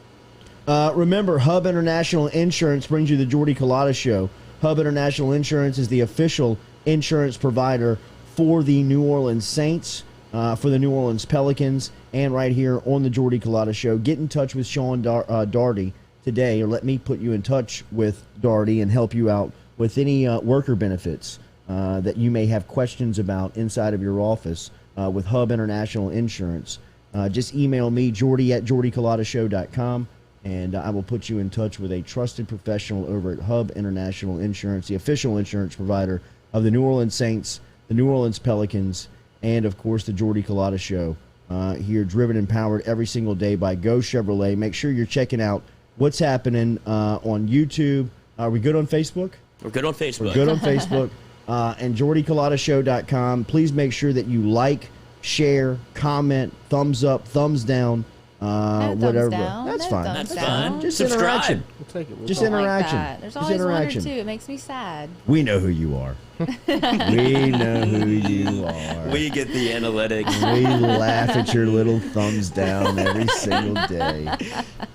Remember, Hub International Insurance brings you the Jordy Culotta Show. Hub International Insurance is the official insurance provider for the New Orleans Saints, for the New Orleans Pelicans, and right here on the Jordy Culotta Show. Get in touch with Sean Darty today, or let me put you in touch with Darty and help you out with any worker benefits that you may have questions about inside of your office with Hub International Insurance. Just email me, jordy@jordyculottashow.com, and I will put you in touch with a trusted professional over at Hub International Insurance, the official insurance provider of the New Orleans Saints, the New Orleans Pelicans, and, of course, the Jordy Culotta Show. Here, driven and powered every single day by Go Chevrolet. Make sure you're checking out what's happening on YouTube. Are we good on Facebook? We're good on Facebook. We're good on Facebook. And jordyculottashow.com. Please make sure that you like, share, comment, thumbs up, thumbs down, whatever. Down. That's No fine. thumbs That's down. fine. Just Subscribe. interaction. We'll take it. Just I don't interaction. Like that. There's Just always interaction. one or two. It makes me sad. We know who you are. We know who you are. We get the analytics. We laugh at your little thumbs down every single day.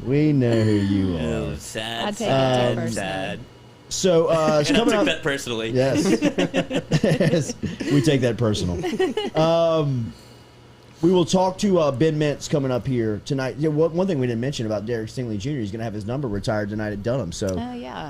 We know who you are. Sad. I take it personally. Sad. So, And I coming took up, that personally. yes. Yes, we take that personal. We will talk to Ben Mintz coming up here tonight. Yeah, one thing we didn't mention about Derek Stingley Jr., he's going to have his number retired tonight at Dunham. So,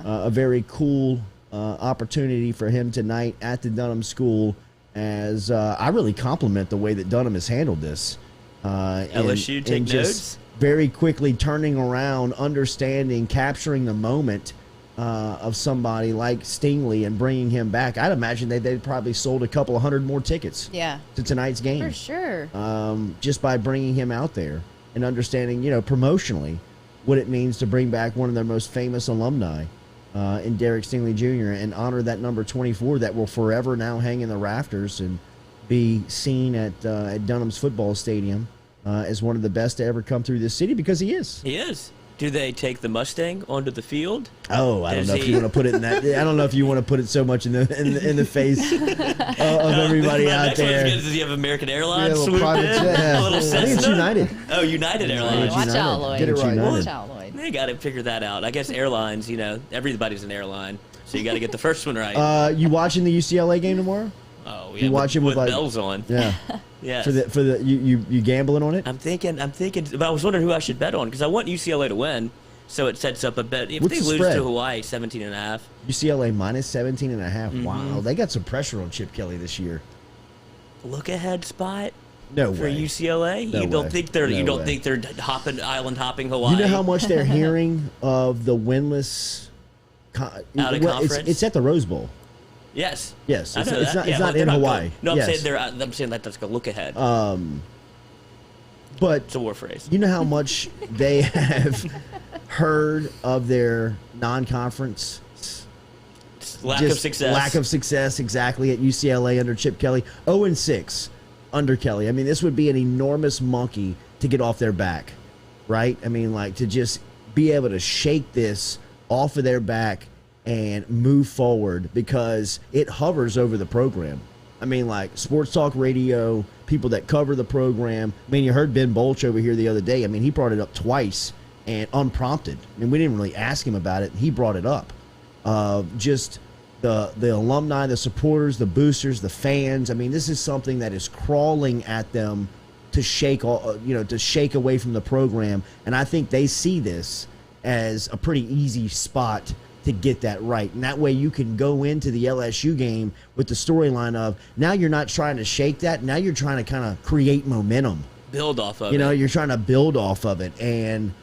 a very cool opportunity for him tonight at the Dunham School, as I really compliment the way that Dunham has handled this. LSU, take notes. Very quickly turning around, understanding, capturing the moment of somebody like Stingley and bringing him back. I'd imagine they'd probably sold a couple of hundred more tickets to tonight's game. For sure. Just by bringing him out there and understanding, promotionally what it means to bring back one of their most famous alumni in Derek Stingley Jr. and honor that number 24 that will forever now hang in the rafters and be seen at Dunham's football stadium as one of the best to ever come through this city, because he is. He is. Do they take the Mustang onto the field? Oh, I don't know if you want to put it in that. I don't know if you want to put it so much in the face of everybody out there. Does he have American Airlines? Yeah, a little swoop private in? jet. A little I think it's Cessna? United. Oh, United Airlines. Watch out, Lloyd. Get it right. Watch out, Lloyd. They got to figure that out. I guess airlines, everybody's an airline, so you got to get the first one right. You watching the UCLA game tomorrow? Oh, yeah. You watching with with bells on. Yeah. Yes. For the you gambling on it? I'm thinking, but I was wondering who I should bet on because I want UCLA to win, so it sets up a bet. If What's they the lose spread? to Hawaii, 17.5. UCLA minus 17.5. Mm-hmm. Wow, they got some pressure on Chip Kelly this year. Look ahead spot. No For way. UCLA, No you don't way. think they're No way. island hopping Hawaii? You know how much they're hearing of the winless Out of conference? It's at the Rose Bowl. Yes. Yes, I it's, know it's that. not. Yeah, It's well, not they're in Hawaii. Good. No, I'm Yes. saying I'm saying that's a look ahead. But It's a war phrase. you know how much they have heard of their non-conference Lack of success. Lack of success, exactly, at UCLA under Chip Kelly. 0-6 under Kelly. I mean, this would be an enormous monkey to get off their back, right? I mean, like, to just be able to shake this off of their back and move forward because it hovers over the program. I mean, like, sports talk radio, people that cover the program. I mean, you heard Ben Bolch over here the other day. I mean, he brought it up twice and unprompted. I mean, we didn't really ask him about it. He brought it up. Just the alumni, the supporters, the boosters, the fans. I mean, this is something that is crawling at them to shake to shake away from the program. And I think they see this as a pretty easy spot to get that right. And that way you can go into the LSU game with the storyline of now you're not trying to shake that. Now you're trying to kind of create momentum. Build off of it. You're trying to build off of it. And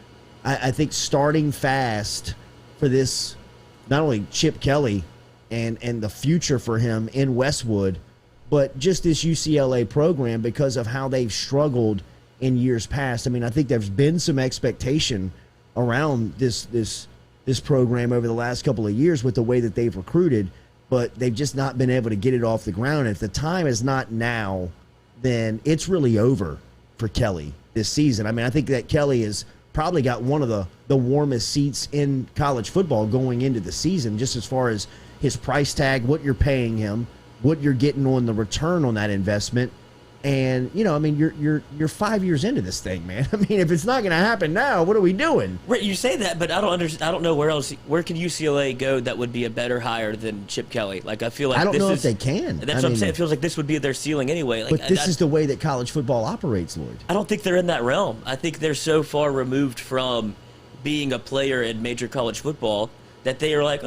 I think starting fast for this, not only Chip Kelly and the future for him in Westwood, but just this UCLA program because of how they've struggled in years past. I mean, I think there's been some expectation around this program over the last couple of years with the way that they've recruited, but they've just not been able to get it off the ground. If the time is not now, then it's really over for Kelly this season. I mean, I think that Kelly has probably got one of the warmest seats in college football going into the season, just as far as his price tag, what you're paying him, what you're getting on the return on that investment. And, I mean, you're 5 years into this thing, man. I mean, if it's not going to happen now, what are we doing? Right, you say that, but I don't know where can UCLA go that would be a better hire than Chip Kelly. Like, I feel like I don't know if they can. That's what I'm saying. It feels like this would be their ceiling anyway. Like, but this is the way that college football operates, Lloyd. I don't think they're in that realm. I think they're so far removed from being a player in major college football that they are like,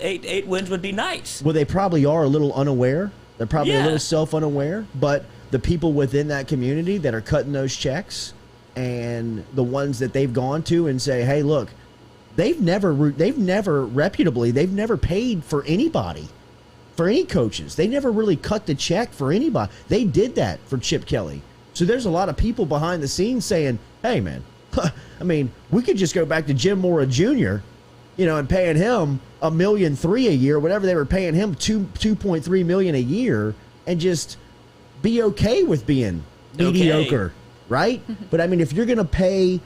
eight wins would be nice. Well, they probably are a little unaware. They're probably a Yeah. little self-unaware, but the people within that community that are cutting those checks and the ones that they've gone to and say, hey, look, they've never reputably, they've never paid for anybody, for any coaches. They never really cut the check for anybody. They did that for Chip Kelly. So there's a lot of people behind the scenes saying, hey, man, I mean, we could just go back to Jim Mora Jr., and paying him $1.3 million a year, whatever they were paying him, $2.3 million a year, and just be okay with being mediocre, right? But I mean, if you're going to pay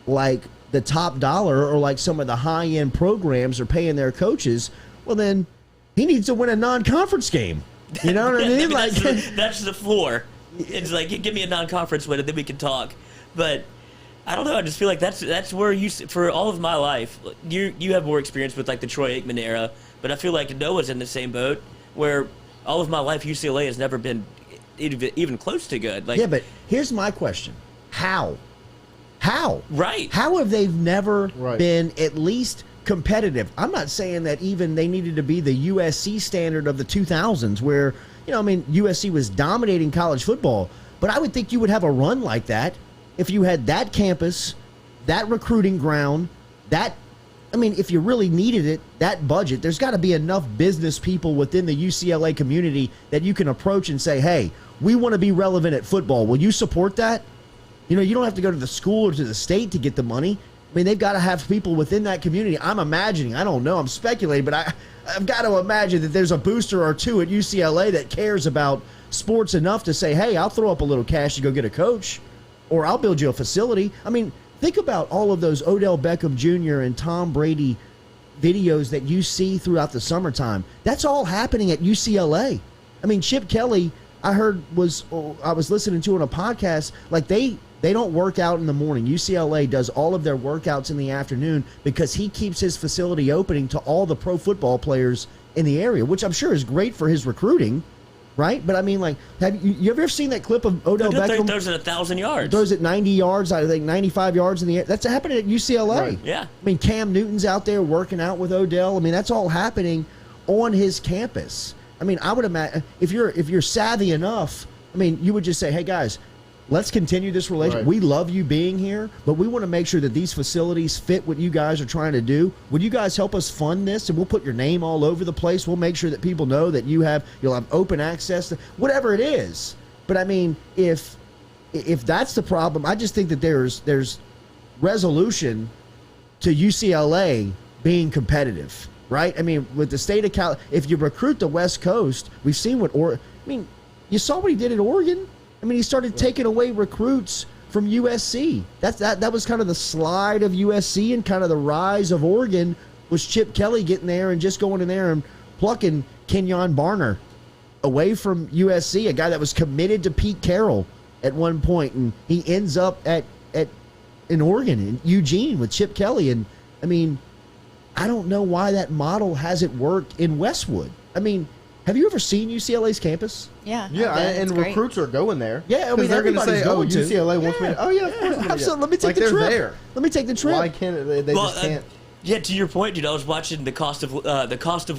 like the top dollar or like some of the high-end programs are paying their coaches, well, then he needs to win a non-conference game. You know what I mean? Like that's the floor. It's like, give me a non-conference win and then we can talk. But I don't know. I just feel like that's where for all of my life, you have more experience with like the Troy Aikman era, but I feel like Noah's in the same boat where all of my life UCLA has never been even close to good. Like, yeah, but here's my question: How? Right? How have they never Right. been at least competitive? I'm not saying that even they needed to be the USC standard of the 2000s, where USC was dominating college football. But I would think you would have a run like that if you had that campus, that recruiting ground, if you really needed it, that budget. There's got to be enough business people within the UCLA community that you can approach and say, hey, we want to be relevant at football. Will you support that? You don't have to go to the school or to the state to get the money. I mean, they've got to have people within that community. I'm imagining, I don't know, I'm speculating, but I've got to imagine that there's a booster or two at UCLA that cares about sports enough to say, hey, I'll throw up a little cash to go get a coach, or I'll build you a facility. I mean, think about all of those Odell Beckham Jr. and Tom Brady videos that you see throughout the summertime. That's all happening at UCLA. I mean, Chip Kelly, I was listening to on a podcast, like they don't work out in the morning. UCLA does all of their workouts in the afternoon because he keeps his facility opening to all the pro football players in the area, which I'm sure is great for his recruiting, right? But I mean, like, have you ever seen that clip of Odell Beckham? Throws it 1,000 yards. Throws it 90 yards, I think 95 yards in the air. That's happening at UCLA. Right. Yeah. I mean, Cam Newton's out there working out with Odell. I mean, that's all happening on his campus. I mean, I would imagine if you're savvy enough, I mean, you would just say, hey guys, let's continue this relationship. Right. We love you being here, but we want to make sure that these facilities fit what you guys are trying to do. Would you guys help us fund this? And we'll put your name all over the place. We'll make sure that people know that you'll have open access to whatever it is. But I mean, if that's the problem, I just think that there's resolution to UCLA being competitive, right? I mean, with the state of Cal, if you recruit the West Coast, we've seen you saw what he did at Oregon. I mean, he started taking away recruits from USC. That was kind of the slide of USC, and kind of the rise of Oregon was Chip Kelly getting there and just going in there and plucking Kenyon Barner away from USC, a guy that was committed to Pete Carroll at one point, and he ends up in Oregon, in Eugene, with Chip Kelly. And I mean, I don't know why that model hasn't worked in Westwood. I mean, have you ever seen UCLA's campus? Yeah. Yeah, and recruits are going there. Yeah, I mean, they're going to say, "Oh, UCLA wants me." Oh, yeah, of course. Absolutely. Let me take the they're trip. there. Let me take the trip. Why can't they just can't? Yeah, to your point, dude, I was watching the cost of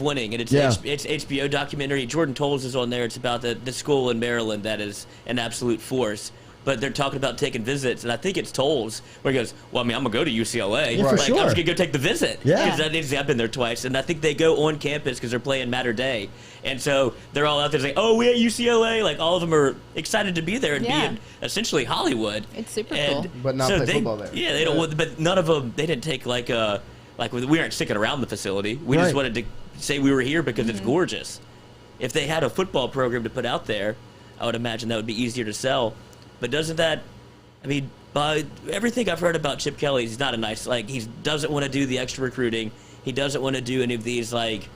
winning, and it's HBO documentary. Jordan Tolles is on there. It's about the school in Maryland that is an absolute force. But they're talking about taking visits, and I think it's Tolles where he goes, "Well, I mean, I'm gonna go to UCLA. Yeah, for like, sure. I'm just gonna go take the visit. Yeah, because I've been there twice, and I think they go on campus because they're playing Matter Day, and so they're all out there saying, "Oh, we at UCLA!" Like all of them are excited to be there and be in essentially Hollywood. It's super cool, but not play football there. Yeah, they don't. But none of them. They didn't take like we aren't sticking around the facility. We just wanted to say we were here because it's gorgeous. If they had a football program to put out there, I would imagine that would be easier to sell. But doesn't that? I mean, by everything I've heard about Chip Kelly, he's not a nice, like, he doesn't want to do the extra recruiting. He doesn't want to do any of these, like,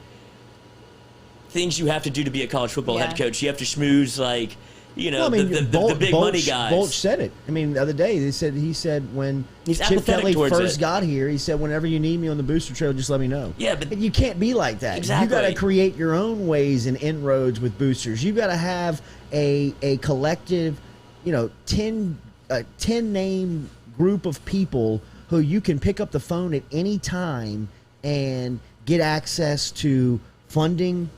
things you have to do to be a college football head coach. You have to schmooze, like, the big money guys. Bolch said it. I mean, the other day, he said when he's Chip Kelly first got here, he said, whenever you need me on the booster trail, just let me know. Yeah, but you can't be like that. Exactly. You got to create your own ways and inroads with boosters. You got to have a collective, 10-name group of people who you can pick up the phone at any time and get access to funding,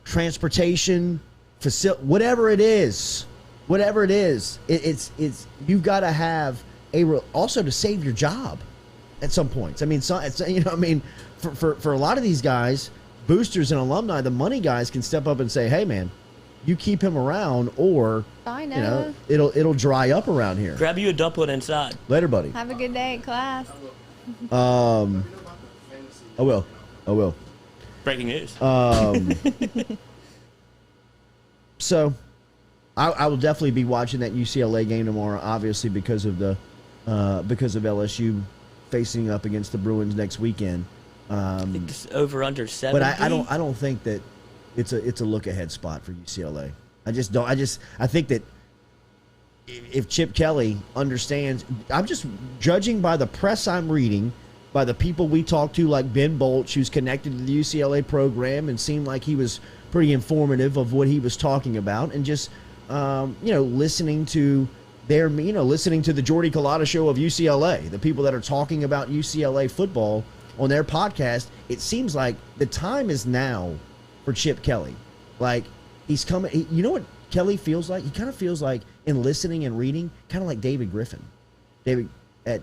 transportation, whatever it is. It's you've got to have also to save your job at some points. I mean, for a lot of these guys, boosters and alumni, the money guys can step up and say, "Hey, man, you keep him around, or it'll dry up around here." Grab you a dumpling inside. Later, buddy. Have a good day at class. I will. Breaking news. So, I will definitely be watching that UCLA game tomorrow. Obviously, because of LSU facing up against the Bruins next weekend. I think it's over under 70. But I don't think that it's a look ahead spot for UCLA. I just don't. I think that if Chip Kelly understands, I'm just judging by the press I'm reading, by the people we talked to, like Ben Bolch, who's connected to the UCLA program and seemed like he was pretty informative of what he was talking about, and just listening to listening to the Jordy Culotta show of UCLA, the people that are talking about UCLA football on their podcast. It seems like the time is now for Chip Kelly. Like, he's coming. You know what Kelly feels like? He kind of feels like, in listening and reading, kind of like David Griffin. David at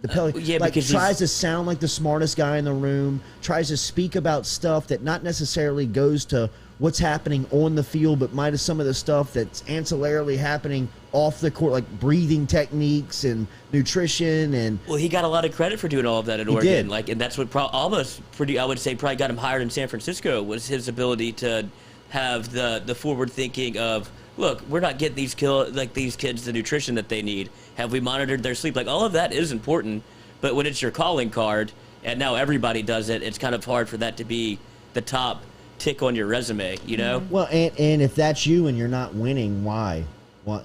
the Pelican, because tries to sound like the smartest guy in the room, tries to speak about stuff that not necessarily goes to what's happening on the field, but might have some of the stuff that's ancillarily happening off the court, like breathing techniques and nutrition. And he got a lot of credit for doing all of that at Oregon. Like, and that's what I would say probably got him hired in San Francisco, was his ability to have the forward thinking of, look, we're not getting these kids the nutrition that they need. Have we monitored their sleep? Like, all of that is important, but when it's your calling card and now everybody does it, it's kind of hard for that to be the top tick on your resume, you know? Well, and if that's you and you're not winning, why?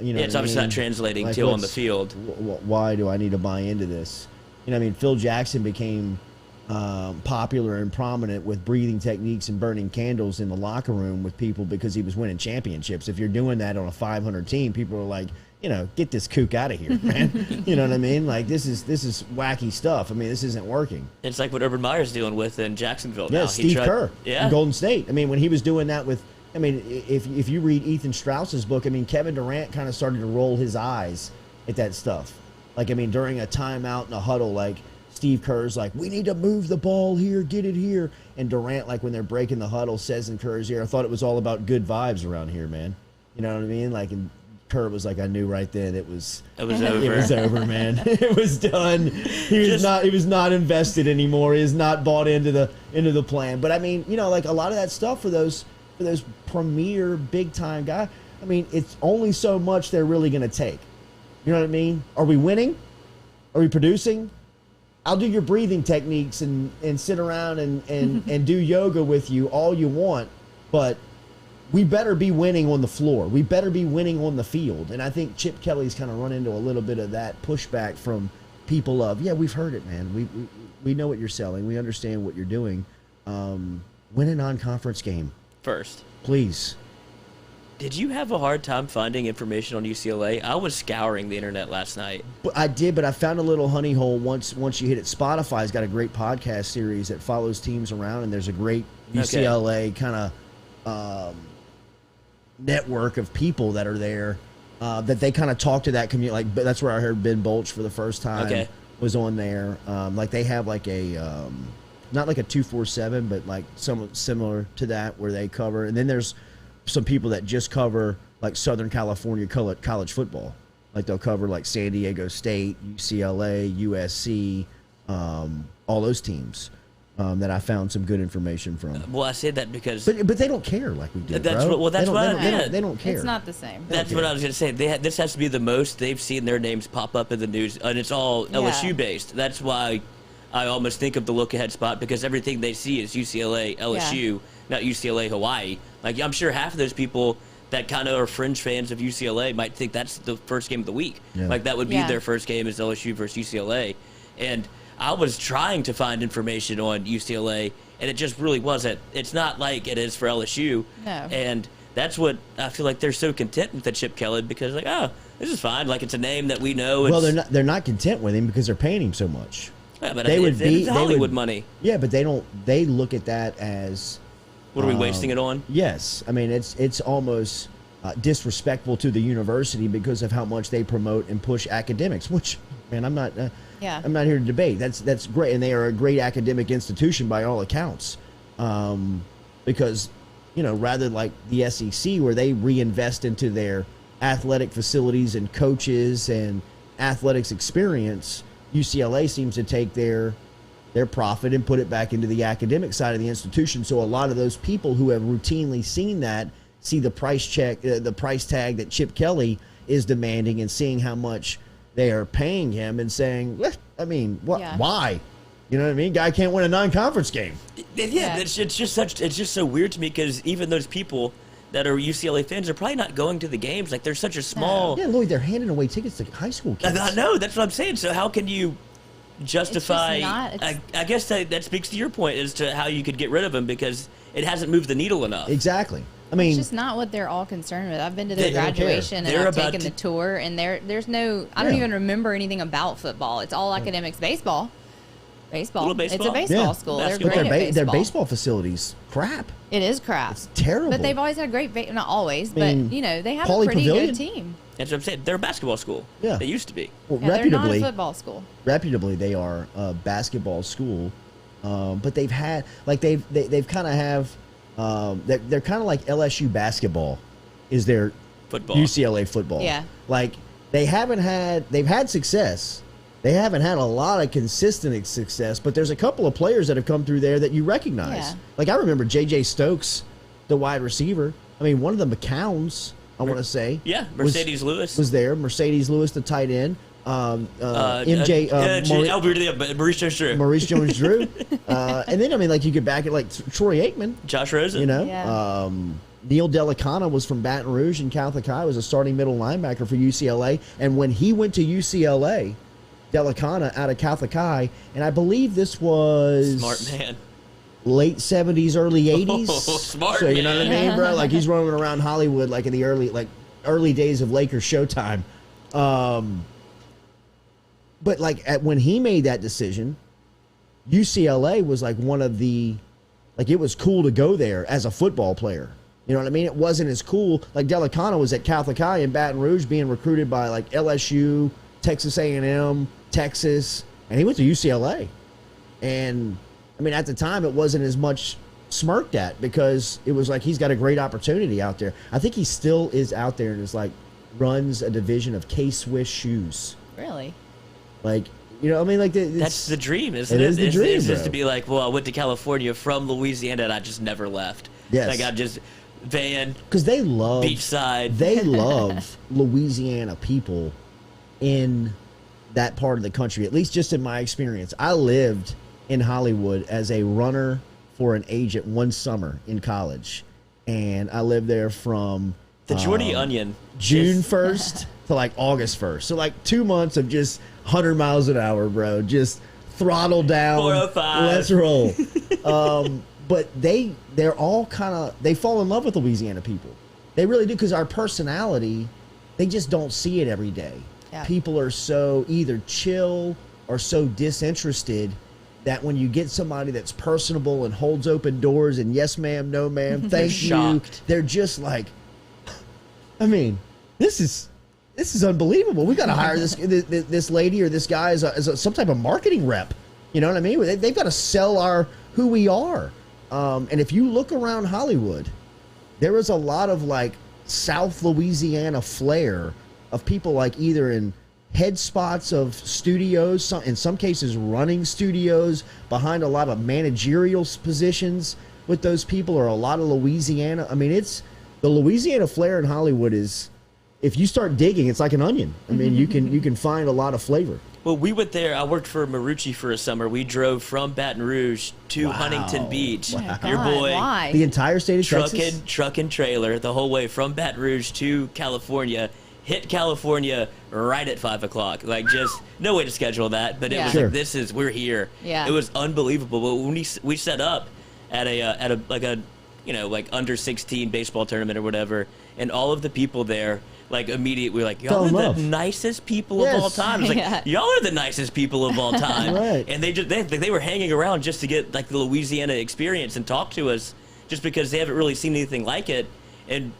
You know, it's obviously not translating like on the field. Why do I need to buy into this? You know, I mean, Phil Jackson became popular and prominent with breathing techniques and burning candles in the locker room with people because he was winning championships. If you're doing that on a 500 team, people are like, you know, get this kook out of here, man. You know what I mean? Like, this is wacky stuff. I mean, this isn't working. It's like what Urban Meyer's dealing with in Jacksonville now. Yeah, Steve Kerr in Golden State. I mean, when he was doing that with, I mean, if you read Ethan Strauss's book, I mean, Kevin Durant kind of started to roll his eyes at that stuff. Like, I mean, during a timeout in a huddle, like, Steve Kerr's like, we need to move the ball here, get it here. And Durant, like, when they're breaking the huddle, says in Kerr's ear, I thought it was all about good vibes around here, man. You know what I mean? Like, and Kerr was like, I knew right then it was over. It was over, man. It was done. He was not invested anymore. He is not bought into the plan. But I mean, you know, like a lot of that stuff for those premier big time guys, I mean, it's only so much they're really gonna take. You know what I mean? Are we winning? Are we producing? I'll do your breathing techniques and sit around and do yoga with you all you want, but we better be winning on the floor. We better be winning on the field. And I think Chip Kelly's kind of run into a little bit of that pushback from people of, yeah, we've heard it, man. We know what you're selling. We understand what you're doing. Win a non-conference game. First. Please. Did you have a hard time finding information on UCLA? I was scouring the internet last night. I did, but I found a little honey hole once you hit it. Spotify's got a great podcast series that follows teams around, and there's a great UCLA kind of network of people that are there that they kind of talk to that community. Like, that's where I heard Ben Bolch for the first time was on there. Like, they have like a not like a 247, but like somewhat similar to that where they cover. And then there's some people that just cover like Southern California college football. Like, they'll cover like San Diego State, UCLA, USC, all those teams. That I found some good information from. Well, I said that because... But they don't care like we do, that's bro. Well, that's why they don't care. It's not the same. That's what I was going to say. This has to be the most they've seen their names pop up in the news, and it's all LSU-based. That's why I almost think of the look-ahead spot, because everything they see is UCLA, LSU, not UCLA, Hawaii. Like, I'm sure half of those people that kind of are fringe fans of UCLA might think that's the first game of the week. Yeah. Like, that would be their first game is LSU versus UCLA. And I was trying to find information on UCLA, and it just really wasn't. It's not like it is for LSU. No. And that's what I feel like they're so content with the Chip Kelly, because, like, oh, this is fine. Like, it's a name that we know. Well, they're not content with him because they're paying him so much. Yeah, but it's Hollywood money. Yeah, but they look at that as... What are we wasting it on? Yes. I mean, it's almost disrespectful to the university because of how much they promote and push academics, which, man, I'm not here to debate. That's great, and they are a great academic institution by all accounts. Because, you know, rather like the SEC, where they reinvest into their athletic facilities and coaches and athletics experience, UCLA seems to take their profit and put it back into the academic side of the institution. So a lot of those people who have routinely seen that see the price tag that Chip Kelly is demanding, and seeing how much they are paying him and saying, I mean, what? Yeah. Why? You know what I mean? Guy can't win a non-conference game. Yeah, it's just so weird to me, because even those people that are UCLA fans are probably not going to the games. Like, they're such a small... Yeah, Lloyd, they're handing away tickets to high school kids. I know, that's what I'm saying. So how can you justify... I guess that speaks to your point as to how you could get rid of him, because it hasn't moved the needle enough. Exactly. I mean, it's just not what they're all concerned with. I've been to their graduation and I've taken the tour, and there's no... I don't even remember anything about football. It's all academics. Baseball. It's a baseball school. They're great at baseball. Their baseball facilities, crap. It is crap. It's terrible. But they've always had a great... not always, but, you know, they have a pretty good team. That's what I'm saying. They're a basketball school. Yeah. They used to be. Well, they're not a football school. Reputably, they are a basketball school. But they've had... Like, they've kind of have... they're kind of like LSU basketball is their football. UCLA football. Yeah. Like, they've had success. They haven't had a lot of consistent success, but there's a couple of players that have come through there that you recognize. Yeah. Like, I remember J.J. Stokes, the wide receiver. I mean, one of the McCowns, I want to say. Yeah, Mercedes Lewis was there. Mercedes Lewis, the tight end. Maurice Jones-Drew. And then, I mean, like, you could back it, like, Troy Aikman. Josh Rosen. You know? Neil Delicana was from Baton Rouge and Catholic High, was a starting middle linebacker for UCLA. And when he went to UCLA, Delicana out of Catholic High, and I believe this was... Smart man. Late 70s, early 80s. Smart so, you know what I mean, bro? Like, he's running around Hollywood, like, in the early days of Lakers Showtime. But, like, when he made that decision, UCLA was, like, one of the... Like, it was cool to go there as a football player. You know what I mean? It wasn't as cool. Like, Delicana was at Catholic High in Baton Rouge being recruited by, like, LSU, Texas A&M, Texas, and he went to UCLA. And, I mean, at the time, it wasn't as much smirked at because it was like he's got a great opportunity out there. I think he still is out there and is, like, runs a division of K-Swiss shoes. Really? Like, you know, I mean, like... That's the dream, isn't it? It is the dream, it's just to be like, well, I went to California from Louisiana and I just never left. Yes. Like, I just... Van, because they love beachside. They love Louisiana people in that part of the country. At least, just in my experience, I lived in Hollywood as a runner for an agent one summer in college, and I lived there from the Jordy Onion, June 1st to like August 1st. So like 2 months of just 100 miles an hour, bro. Just throttle down. 405. Let's roll. But they're all kind of, they fall in love with Louisiana people. They really do, because our personality, they just don't see it every day. Yeah. People are so either chill or so disinterested that when you get somebody that's personable and holds open doors and yes ma'am, no ma'am, thank you, they're just like, I mean, this is unbelievable. We got to hire this lady or this guy as some type of marketing rep. You know what I mean? They've got to sell who we are. And if you look around Hollywood, there is a lot of like South Louisiana flair of people like either in head spots of studios, in some cases running studios, behind a lot of managerial positions with those people, or a lot of Louisiana. I mean, it's the Louisiana flair in Hollywood is, if you start digging, it's like an onion. I mean, you can find a lot of flavor. Well, we went there. I worked for Marucci for a summer. We drove from Baton Rouge to Huntington Beach. Wow. Your boy, why? The entire state of Texas? Truck and trailer the whole way from Baton Rouge to California. Hit California right at 5 o'clock. Like, just no way to schedule that. But it was like, we're here. Yeah. It was unbelievable. But when we set up at a under 16 baseball tournament or whatever, and all of the people there, like, immediately, we're like, y'all are the nicest people of all time. It's like, y'all are the nicest people of all time. Right. And they were hanging around just to get, like, the Louisiana experience and talk to us, just because they haven't really seen anything like it. And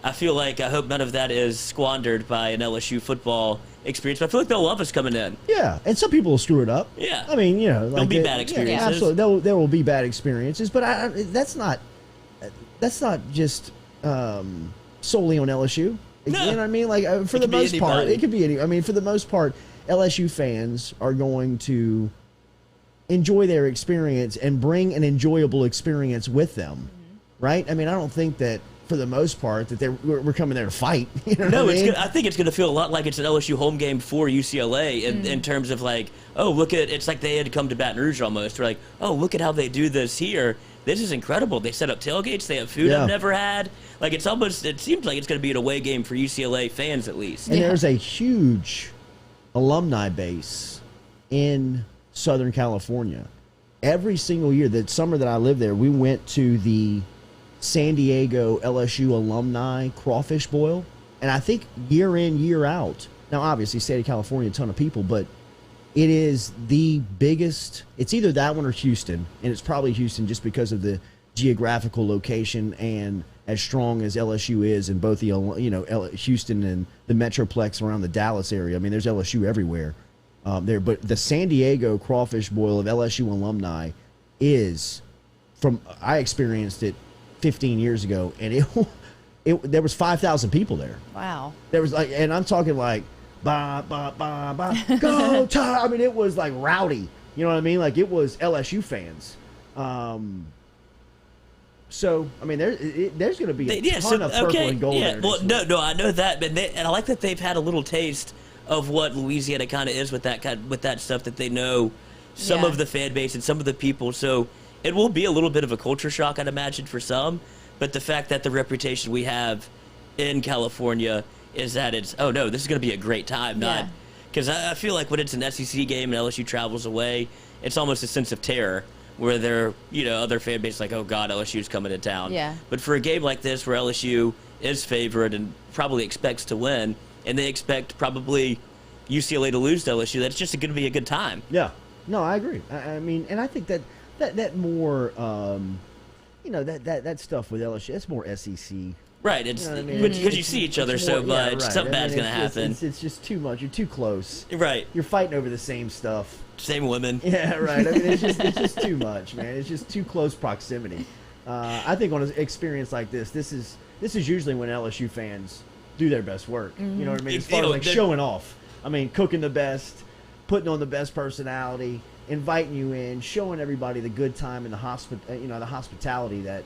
I feel like, I hope none of that is squandered by an LSU football experience. But I feel like they'll love us coming in. Yeah, and some people will screw it up. Yeah. I mean, you know. Like there'll be bad experiences. Yeah, absolutely. There will be bad experiences. But that's not just solely on LSU. No. You know what I mean? Like, for the most part, it could be any. I mean, for the most part, LSU fans are going to enjoy their experience and bring an enjoyable experience with them, right? I mean, I don't think that for the most part that we're coming there to fight. You know what I mean? I think it's going to feel a lot like it's an LSU home game for UCLA in terms of like, oh, look at, it's like they had to come to Baton Rouge almost. We're like, oh, look at how they do this here. This is incredible. They set up tailgates. They have food I've never had. Like, it seems like it's going to be an away game for UCLA fans at least. And there's a huge alumni base in Southern California. Every single year, the summer that I lived there, we went to the San Diego LSU alumni crawfish boil. And I think year in, year out, now obviously state of California, a ton of people, but it is the biggest. It's either that one or Houston, and it's probably Houston just because of the geographical location and as strong as LSU is in both the Houston and the Metroplex around the Dallas area. I mean, there's LSU everywhere there, but the San Diego crawfish boil of LSU alumni is I experienced it 15 years ago, and there was 5,000 people there. Wow. There was like, and I'm talking like, ba ba ba ba, go Tide. I mean, it was like rowdy. You know what I mean? Like, it was LSU fans. So, I mean, there's going to be a ton of purple and gold. Yeah, well, no, I know that, but and I like that they've had a little taste of what Louisiana kind of is with that stuff, that they know some of the fan base and some of the people. So it will be a little bit of a culture shock, I'd imagine, for some. But the fact that the reputation we have in California is that it's, oh no, this is going to be a great time. Not because I feel like when it's an SEC game and LSU travels away, it's almost a sense of terror where they're, other fan base like, oh God, LSU's coming to town. Yeah. But for a game like this where LSU is favored and probably expects to win, and they expect probably UCLA to lose to LSU, that's just going to be a good time. Yeah. No, I agree. I mean, and I think that more, that stuff with LSU, it's more SEC. Right. It's because you see each other so much. Right. Something bad's going to happen. It's just too much. You're too close. Right. You're fighting over the same stuff. Same women. Yeah, right. I mean, it's just too much, man. It's just too close proximity. I think on an experience like this is usually when LSU fans do their best work. Mm-hmm. You know what I mean? As far as like showing off. I mean, cooking the best, putting on the best personality, inviting you in, showing everybody the good time and the hospitality that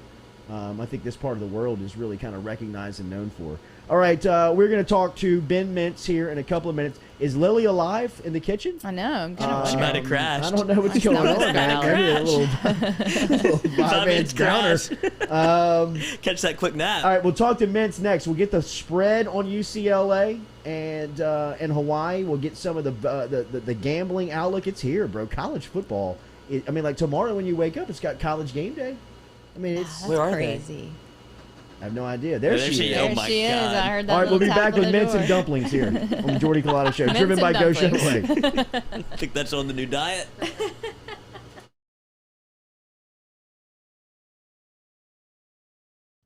I think this part of the world is really kind of recognized and known for. All right, we're going to talk to Ben Mintz here in a couple of minutes. Is Lili alive in the kitchen? I know. I'm gonna. She might have crashed. I don't know what's going on, man. Maybe a little five-man's downer. Catch that quick nap. All right, we'll talk to Mintz next. We'll get the spread on UCLA and Hawaii. We'll get some of the gambling outlook. It's here, bro. College football. I mean, like tomorrow when you wake up, it's got college game day. I mean, it's crazy. I have no idea. There she is. Oh my she God. is. I heard that. All right, we'll be back with Mintz door. and Dumplings here on the Jordy Culotta Show, driven by Go Chevrolet. I think that's on the new diet.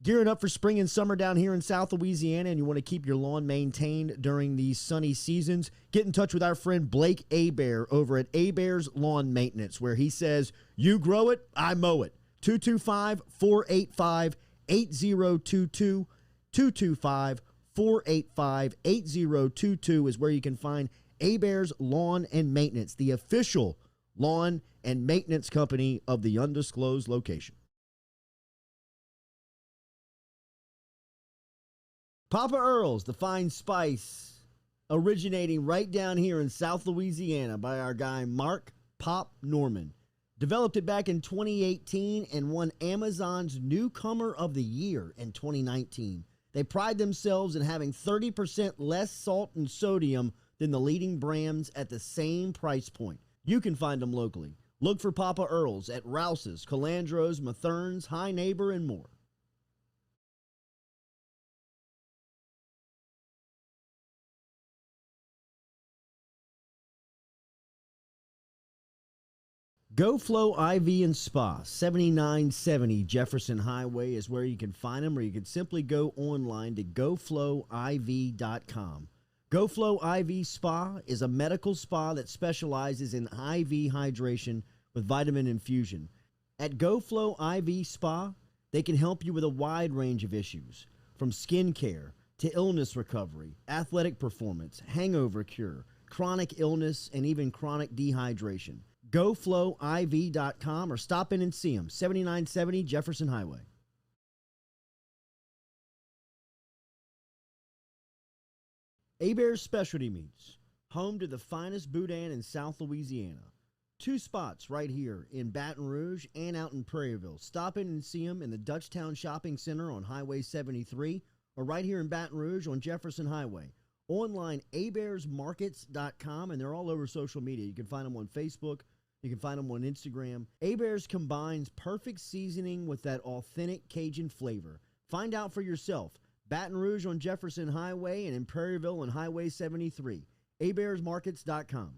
Gearing up for spring and summer down here in South Louisiana, and you want to keep your lawn maintained during these sunny seasons, get in touch with our friend Blake Abear over at Abear's Lawn Maintenance, where he says, you grow it, I mow it. 225-485-8022. 225-485-8022 is where you can find Abear's Lawn and Maintenance, the official lawn and maintenance company of the undisclosed location. Papa Earl's, the fine spice, originating right down here in South Louisiana by our guy Mark Pop Norman. Developed it back in 2018 and won Amazon's Newcomer of the Year in 2019. They pride themselves in having 30% less salt and sodium than the leading brands at the same price point. You can find them locally. Look for Papa Earl's at Rouse's, Calandro's, Mathern's, High Neighbor, and more. GoFlow IV and Spa, 7970 Jefferson Highway is where you can find them, or you can simply go online to goflowiv.com. GoFlow IV Spa is a medical spa that specializes in IV hydration with vitamin infusion. At GoFlow IV Spa, they can help you with a wide range of issues, from skin care to illness recovery, athletic performance, hangover cure, chronic illness, and even chronic dehydration. GoFlowIV.com or stop in and see them, 7970 Jefferson Highway. Abear's Specialty Meats, home to the finest boudin in South Louisiana. 2 spots right here in Baton Rouge and out in Prairieville. Stop in and see them in the Dutchtown Shopping Center on Highway 73 or right here in Baton Rouge on Jefferson Highway. Online, abearsmarkets.com, and they're all over social media. You can find them on Facebook. You can find them on Instagram. Abear's combines perfect seasoning with that authentic Cajun flavor. Find out for yourself. Baton Rouge on Jefferson Highway and in Prairieville on Highway 73. abearsmarkets.com.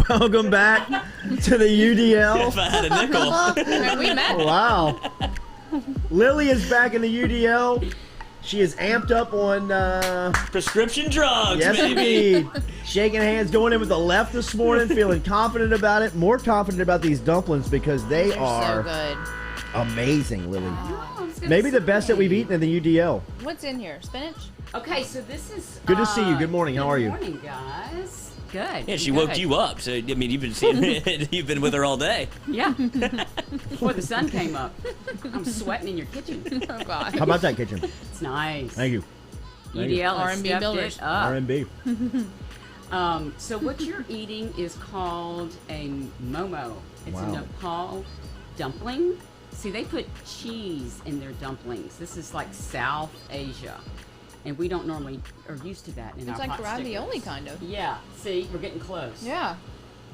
Welcome back to the UDL. If I had a nickel. We met. Wow. Lily is back in the UDL. She is amped up on prescription drugs, yes, baby. Indeed. Shaking hands, going in with the left this morning, feeling confident about it. More confident about these dumplings because they're so good. Amazing, Lily. Oh, maybe the best that we've eaten in the UDL. What's in here? Spinach? Okay, so this is... Good to see you. Good morning. How are you? Good morning, guys. Good. Yeah, she woke you up. So, I mean, you've been seeing you've been with her all day. Yeah. Before the sun came up. I'm sweating in your kitchen. Oh, God. How about that kitchen? It's nice. Thank you. UDL R&B has builders. stepped it up. R&B. So what you're eating is called a momo. It's a Nepal dumpling. See, they put cheese in their dumplings. This is like South Asia. And we don't normally are used to that in our It's like hot ravioli, stickers. kind of. Yeah. See, we're getting close. Yeah.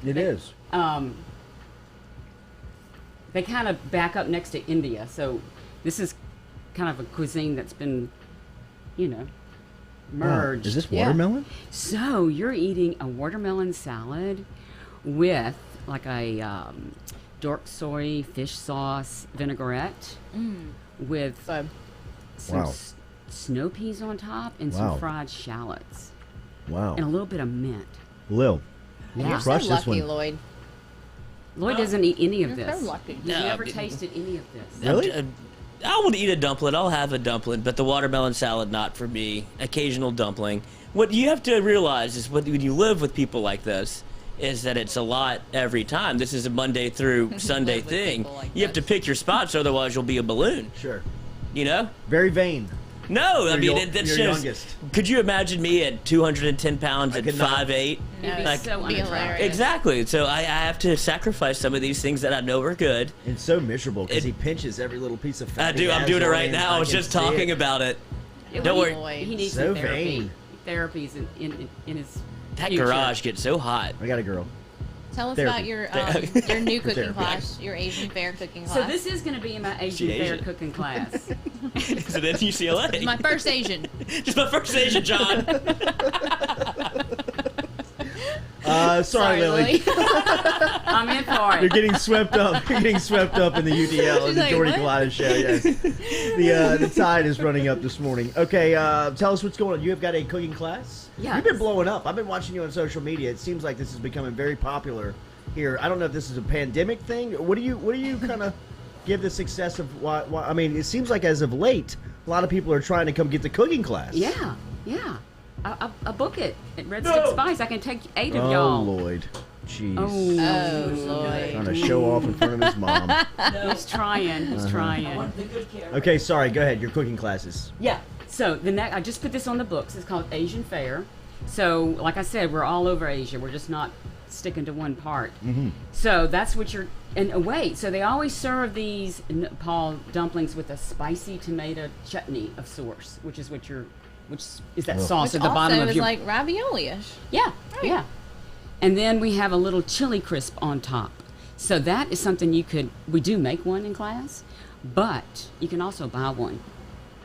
It is. They kind of back up next to India. So this is kind of a cuisine that's been, merged. Is this watermelon? So you're eating a watermelon salad with like a dark soy fish sauce vinaigrette with some snow peas on top and some fried shallots. Wow. And a little bit of mint. Lil. You're so Crush this lucky, one. Lloyd. Lloyd doesn't eat any of You're this. so lucky. He's No, never tasted any of this. Really? I would eat a dumpling. I'll have a dumpling, but the watermelon salad, not for me. Occasional dumpling. What you have to realize is when you live with people like this, is that it's a lot every time. This is a Monday through Sunday thing. Like you have to pick your spots, otherwise you'll be a balloon. Sure. You know? Very vain. No, I mean, your that's your just. youngest. Could you imagine me at 210 pounds at 5'8"? No, It'd be so be unattractive. hilarious. Exactly. So I have to sacrifice some of these things that I know are good. It's so miserable because he pinches every little piece of fat. I do. I'm doing it right now. I was just talking about it. Don't worry. Lloyd. He needs So some therapy. vain. Therapies in his That future. garage gets so hot. I got a girl. Tell us Therapy. about your new cooking therapy. class, your Asian fair cooking class. So this is going to be in my Asian fair Asian. cooking class. Is it in UCLA? It's my first Asian. Just my first Asian, John. Sorry, Lily. I'm in for it. You're getting swept up. You're getting swept up in the UDL and the Jordy Culotta show. Yes. The tide is running up this morning. Okay, tell us what's going on. You have got a cooking class. Yeah. You've been blowing up. I've been watching you on social media. It seems like this is becoming very popular here. I don't know if this is a pandemic thing. What do you kind of give the success of why? I mean, it seems like as of late, a lot of people are trying to come get the cooking class. Yeah. I'll book it at Redstick Spice. I can take 8 of y'all. Oh, Lloyd. Jeez. Oh, Lloyd. Trying to show off in front of his mom. He's trying. He's trying. Okay, sorry. Go ahead. Your cooking classes. Yeah. So I just put this on the books. It's called Asian Fare. So, like I said, we're all over Asia. We're just not sticking to one part. Mm-hmm. So that's what you're. And wait. So they always serve these, Paul, dumplings with a spicy tomato chutney of sorts, which is that sauce at the bottom of your. Like ravioli-ish. Yeah. Right. Yeah. And then we have a little chili crisp on top. So that is something we do make one in class, but you can also buy one.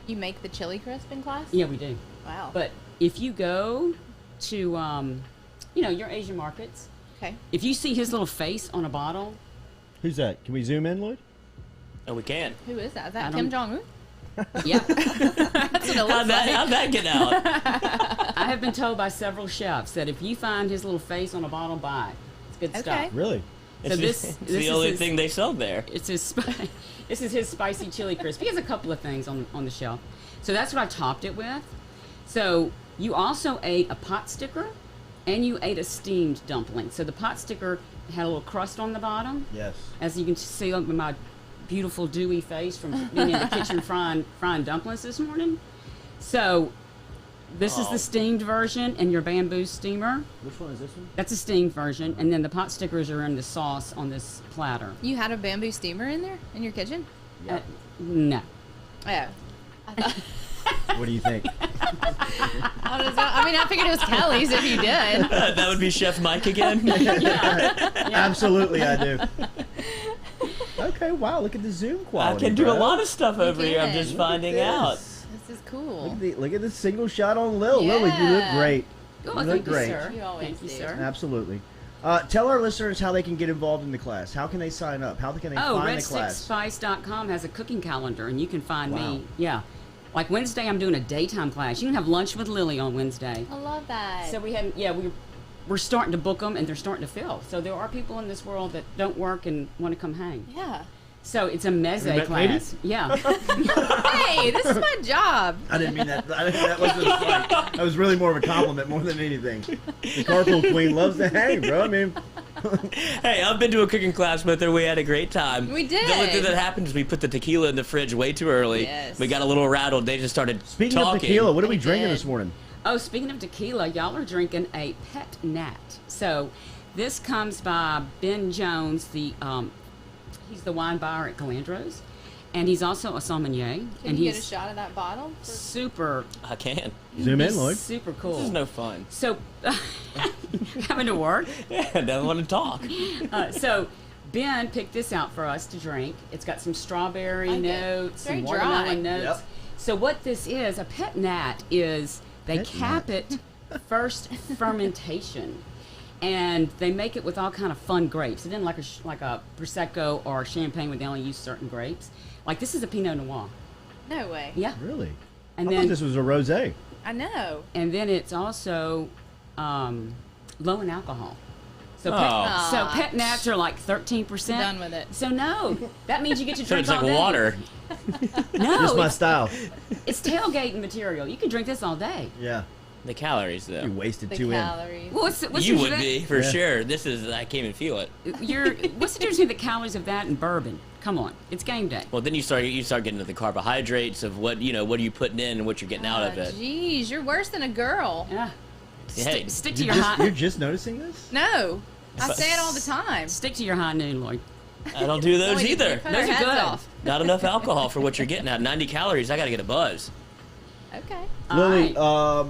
You make the chili crisp in class? Yeah, we do. Wow. But if you go to, your Asian markets, okay. If you see his little face on a bottle. Who's that? Can we zoom in, Lloyd? Oh, we can. Who is that? Is that Kim Jong-un? Yeah. That's what it looks like. How'd that get out? I have been told by several chefs that if you find his little face on a bottle, buy it. It's good stuff. Really? So It's the only thing they sell there. It's his. This is his spicy chili crisp. He has a couple of things on the shelf. So that's what I topped it with. So you also ate a pot sticker, and you ate a steamed dumpling. So the pot sticker had a little crust on the bottom. Yes. As you can see on my beautiful dewy face from being in the kitchen frying dumplings this morning. So this is the steamed version in your bamboo steamer. Which one is this one? That's a steamed version, and then the pot stickers are in the sauce on this platter. You had a bamboo steamer in there in your kitchen? No. Oh. What do you think? I figured it was Kelly's if you did. That would be Chef Mike again. Absolutely, I do. Okay, wow, look at the Zoom quality. I can do a lot of stuff over here. I'm just finding out. This is cool. Look at the single shot on Lil. Yeah. Lily, you look great. Oh, you thank look great. you, sir. You always Thank you, do. sir. Absolutely. Tell our listeners how they can get involved in the class. How can they sign up? How can they find the class? redstickspice.com has a cooking calendar, and you can find me. Yeah. Like Wednesday, I'm doing a daytime class. You can have lunch with Lily on Wednesday. I love that. So we're starting to book them, and they're starting to fill. So there are people in this world that don't work and want to come hang. Yeah. So it's a meze class. Yeah. Hey, this is my job. I didn't mean that. That wasn't like, that was really more of a compliment more than anything. The carpool queen loves to hang, bro. I mean, hey, I've been to a cooking class with her. We had a great time. We did. The only thing that happened is we put the tequila in the fridge way too early. Yes. We got a little rattled. They just started speaking talking. of tequila, what are we drinking this morning? Oh, speaking of tequila, y'all are drinking a Pet Nat. So this comes by Ben Jones, he's the wine buyer at Calandro's, and he's also a sommelier. Can you get a shot of that bottle? Super. I can. Zoom in, Lloyd. Super cool. This is no fun. So, having to work. Yeah, doesn't want to talk. So, Ben picked this out for us to drink. It's got some strawberry notes, some watermelon notes. Yep. So, what this is, a Pet Nat is they cap it first fermentation. And they make it with all kind of fun grapes. It isn't like a Prosecco or champagne where they only use certain grapes. Like this is a Pinot Noir. No way. Yeah. Really? And I thought this was a rosé. I know. And then it's also low in alcohol. So Pet Nats are like 13%. Done with it. So no, that means you get to So drink it's like all day. water. No, Just my style. it's tailgating material. You can drink this all day. Yeah. The calories, though. You wasted The 2 calories. Well, what's You the would difference- be, for sure. This is, I can't even feel it. What's the difference between the calories of that and bourbon? Come on, it's game day. Well, then you start getting to the carbohydrates of what are you putting in and what you're getting out of it. Jeez, you're worse than a girl. Yeah. Hey. Stick to You're your just, high. you're just noticing this? No. I say it all the time. Stick to your high noon, Lloyd. I don't do those Boy, you either. cut Those our are heads good. off. Not enough alcohol for what you're getting at. 90 calories, I got to get a buzz. Okay. Lily, All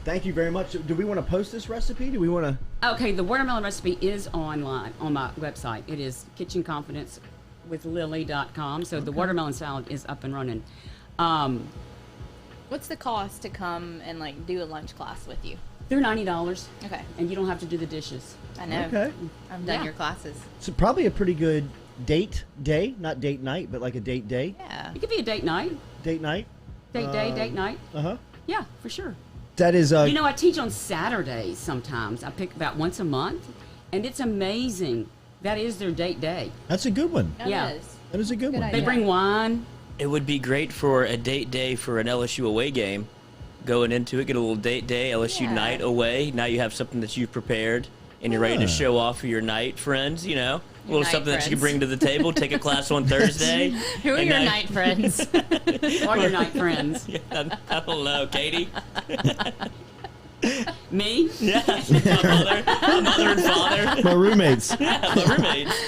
thank you very much. Do we want to post this recipe? Do we want to? Okay, the watermelon recipe is online on my website. It is kitchenconfidencewithlily.com. So the watermelon salad is up and running. What's the cost to come and do a lunch class with you? They're $90. Okay. And you don't have to do the dishes. I know. Okay. I've done your classes. So probably a pretty good date day, not date night, but like a date day. Yeah. It could be a date night. Date night. Date day, date night. Uh-huh. Yeah, for sure. That is. You know, I teach on Saturdays sometimes. I pick about once a month, and it's amazing. That is their date day. That's a good one. Yeah. That is a good one. idea. They bring wine. It would be great for a date day for an LSU away game. Going into it, get a little date day, LSU night away. Now you have something that you've prepared, and you're ready to show off for your night friends, you know. A little something that you can bring to the table. Take a class on Thursday. Who are your night friends? Or your night friends. Yeah, I don't know, Katie. Me? Yeah, my mother and father. My roommates. My roommates.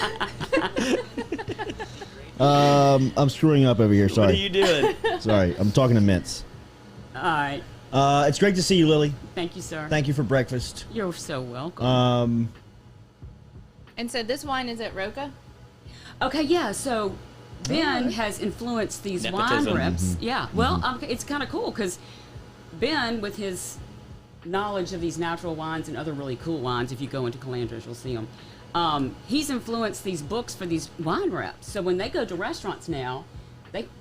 I'm screwing up over here. Sorry. What are you doing? Sorry, I'm talking to Mintz. All right. It's great to see you, Lili. Thank you, sir. Thank you for breakfast. You're so welcome. And so this wine is at Roca? Okay, yeah. So Ben has influenced these Nepotism. wine reps. Yeah. Well, it's kind of cool because Ben, with his knowledge of these natural wines and other really cool wines, if you go into Calandras, you'll see them. He's influenced these books for these wine reps. So when they go to restaurants now,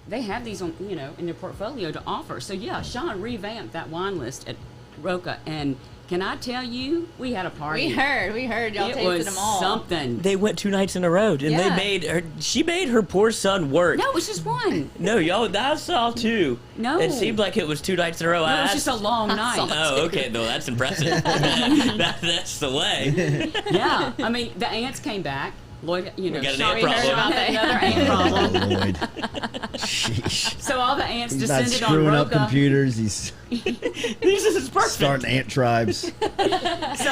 they have these on, you know, in their portfolio to offer. So yeah, Sean revamped that wine list at Roca, and can I tell you, we had a party. We heard y'all It tasted was them all. something. They went 2 nights in a row, and she made her poor son work. No, it was just one. No, y'all, I saw 2. No. It seemed like it was 2 nights in a row. No, it was just a long night. Oh, okay, no, that's impressive. That's the way. Yeah, I mean, the aunts came back. Lloyd, you know, We got an Sean ant problem. about that another ant problem. Oh, Lloyd. Sheesh. So all the ants He's not descended on screwing up Roca. computers. He's This is perfect. starting ant tribes. So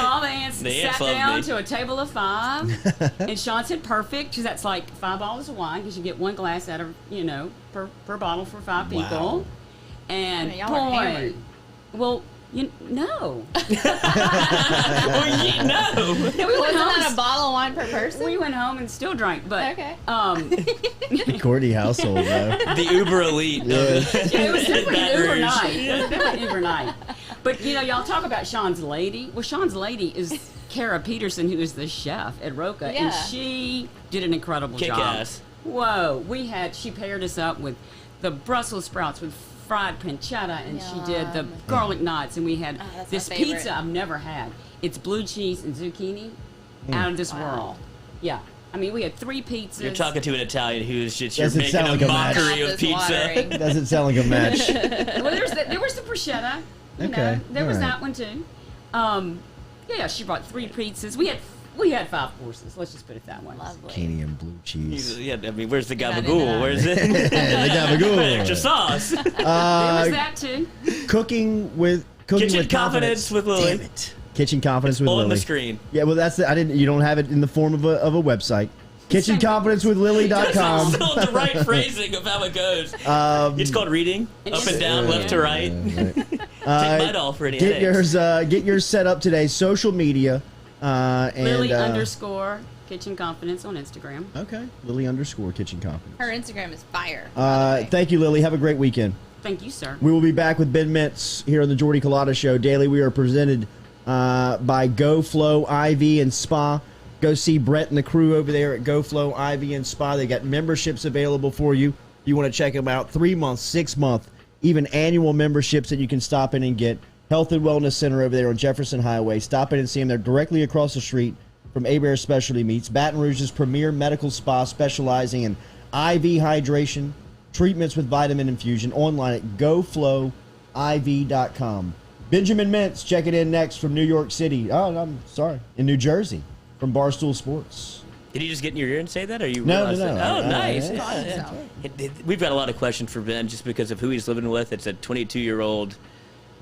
all the ants The sat ants love down me. to a table of 5, and Sean said perfect, because that's like 5 bottles of wine, because you get 1 glass out of, you know, per bottle for 5 people. Wow. And I mean, y'all are boy, hammered. well, no. Well, you know. No, we went Wasn't home. that a bottle of wine per person? We went home and still drank, but Okay. Courtney household, though. The uber elite. Yeah. it was definitely an Baton Uber Rouge. night. It was definitely an Uber night. But you know, y'all talk about Sean's lady. Well, Sean's lady is Kara Peterson, who is the chef at Roca, Yeah. and she did an incredible Kick job. ass. Whoa, she paired us up with the Brussels sprouts with fried pancetta, and she did the garlic knots, and we had that's this my favorite. pizza I've never had. It's blue cheese and zucchini, out of this world. Yeah, I mean, we had 3 pizzas. You're talking to an Italian who's just you're Doesn't making sound a like a match. mockery of Mouth is pizza. watering. Doesn't sound like a match. Well, there was the prosciutto. You Okay, know, there was all right. that one too. Yeah, she brought 3 pizzas. We had 5 courses. Let's just put it that way. Lovely. Zucchini and blue cheese. Yeah, I mean, where's the not into gabagool? that. Where's it? The gabagool. Extra sauce. There was that too. Cooking with Kitchen confidence with Lili. Damn it. Kitchen confidence with On Lili. the screen. Yeah, well, that's you don't have it in the form of a website. KitchenConfidenceWithLili.com. Still the right phrasing of how it goes. It's called reading, up and down, left to right. Take my doll for any Get headaches. get yours set up today. Social media. And Lili _ Kitchen Confidence on Instagram. Okay. Lili _ Kitchen Confidence. Her Instagram is fire. by the way. Thank you, Lili. Have a great weekend. Thank you, sir. We will be back with Ben Mintz here on the Jordy Culotta Show. Daily, we are presented by GoFlow IV and Spa. Go see Brett and the crew over there at GoFlow IV and Spa. They got memberships available for you. You want to check them out. 3-month, 6-month, even annual memberships that you can stop in and get. Health and Wellness Center over there on Jefferson Highway. Stop in and see them. They're directly across the street from Hebert's Specialty Meats, Baton Rouge's premier medical spa specializing in IV hydration, treatments with vitamin infusion, online at goflowiv.com. Benjamin Mintz, check it in next from New York City. Oh, I'm sorry, in New Jersey from Barstool Sports. Did you just get in your ear and say that, or you No, realized no. that? Oh, nice. Yeah. We've got a lot of questions for Ben just because of who he's living with. It's a 22-year-old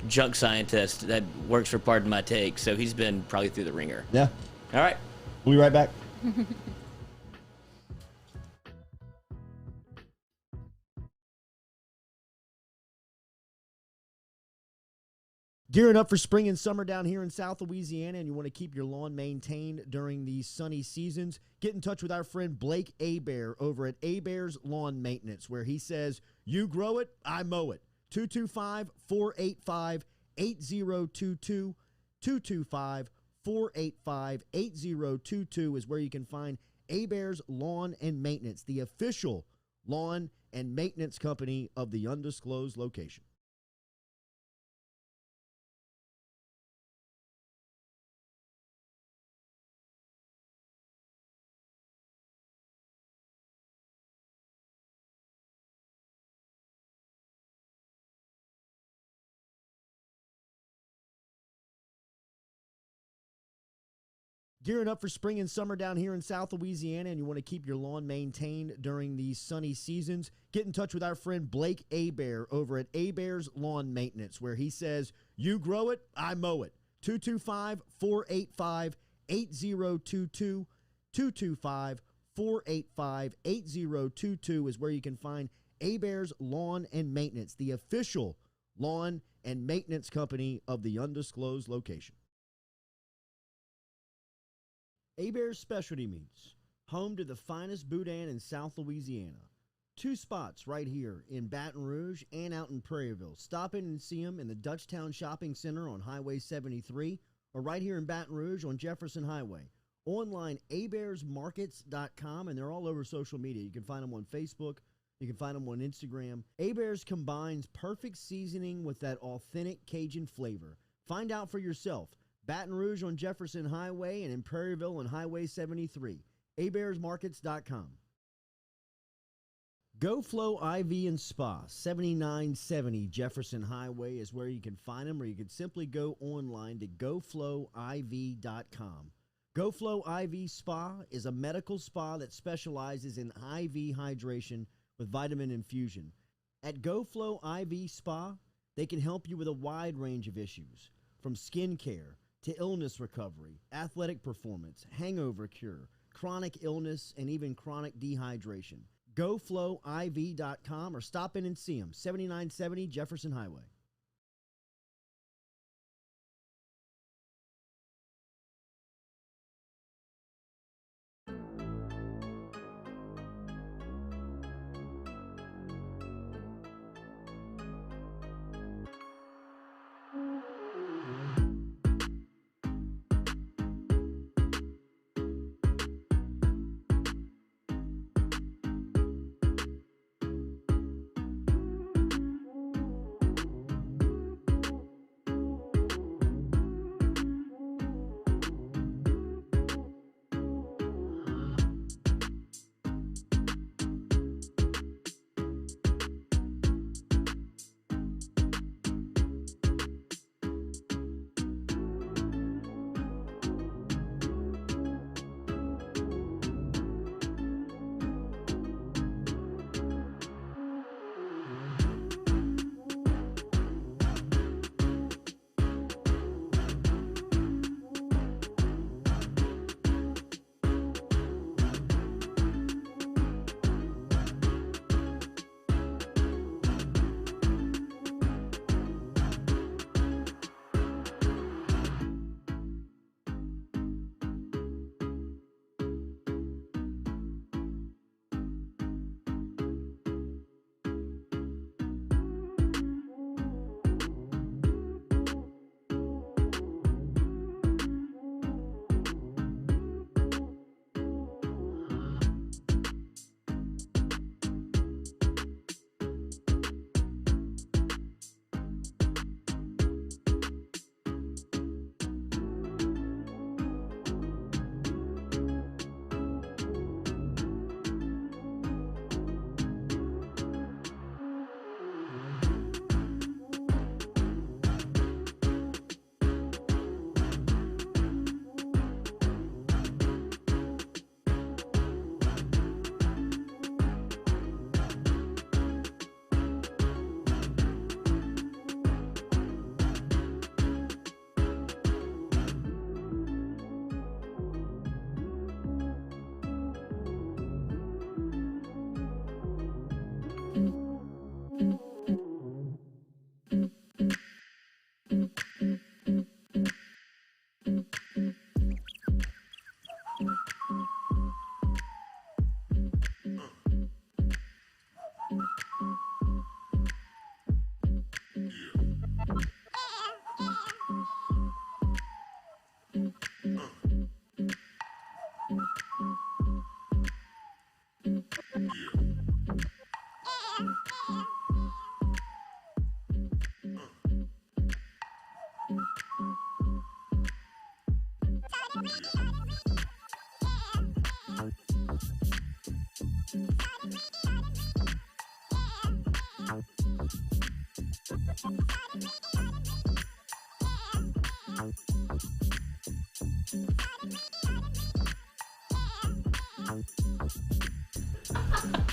junk scientist that works for Pardon My Take, so he's been probably through the ringer. Yeah. All right. We'll be right back. Gearing up for spring and summer down here in South Louisiana, and you want to keep your lawn maintained during these sunny seasons, get in touch with our friend Blake Hebert over at Hebert's Lawn Maintenance, where he says, you grow it, I mow it. 225-485-8022. 225-485-8022 is where you can find Hebert's Lawn and Maintenance, the official lawn and maintenance company of the undisclosed location. Gearing up for spring and summer down here in South Louisiana, and you want to keep your lawn maintained during these sunny seasons, get in touch with our friend Blake Hebert over at Hebert's Lawn Maintenance, where he says, you grow it, I mow it. 225-485-8022. 225-485-8022 is where you can find Hebert's Lawn and Maintenance, the official lawn and maintenance company of the undisclosed location. Hebert's Specialty Meats, home to the finest boudin in South Louisiana. 2 spots right here in Baton Rouge and out in Prairieville. Stop in and see them in the Dutchtown Shopping Center on Highway 73 or right here in Baton Rouge on Jefferson Highway. Online, hebertsmarkets.com, and they're all over social media. You can find them on Facebook. You can find them on Instagram. Hebert's combines perfect seasoning with that authentic Cajun flavor. Find out for yourself. Baton Rouge on Jefferson Highway and in Prairieville on Highway 73. hebertsmarkets.com. GoFlow IV and Spa, 7970 Jefferson Highway is where you can find them, or you can simply go online to goflowiv.com. GoFlow IV Spa is a medical spa that specializes in IV hydration with vitamin infusion. At GoFlow IV Spa, they can help you with a wide range of issues, from skin care to illness recovery, athletic performance, hangover cure, chronic illness, and even chronic dehydration. GoFlowIV.com or stop in and see them, 7970 Jefferson Highway.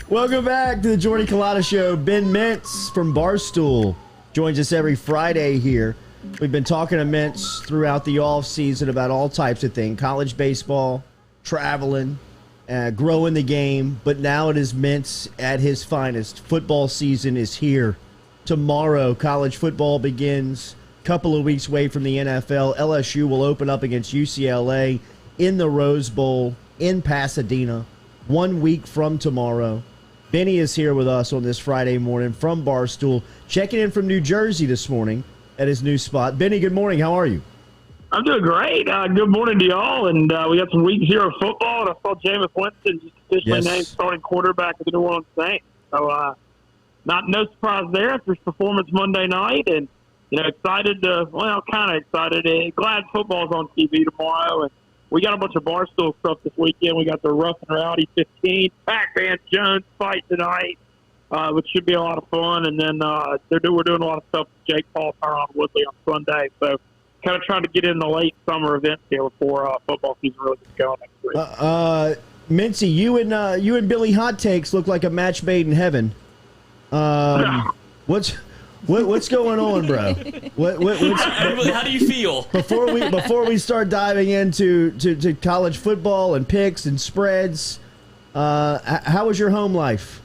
Welcome back to the Jordy Culotta Show. Ben Mintz from Barstool joins us every Friday here. We've been talking to Mintz throughout the off season about all types of things: college baseball, traveling, growing the game. But now it is Mintz at his finest. Football season is here. Tomorrow, college football begins. Couple of weeks away from the NFL. LSU will open up against UCLA in the Rose Bowl in Pasadena 1 week from tomorrow. Benny is here with us on this Friday morning from Barstool, checking in from New Jersey this morning at his new spot. Benny, good morning. How are you? I'm doing great. Good morning to y'all. And we got some week 0 football, and I saw Jameis Winston just officially named starting quarterback of the New Orleans Saints. So no surprise there after his performance Monday night. And, excited to, kind of excited. Glad football's on TV tomorrow. And we got a bunch of Barstool stuff this weekend. We got the Rough and Rowdy 15, Pac-Man Jones fight tonight, which should be a lot of fun. And then we're doing a lot of stuff with Jake Paul, Tyron Woodley on Sunday. So kind of trying to get in the late summer events here before football season really gets going next week. Mintzy, you and Billy Hot Takes look like a match made in heaven. What's going on, bro? How do you feel? Before we start diving into to college football and picks and spreads, how was your home life?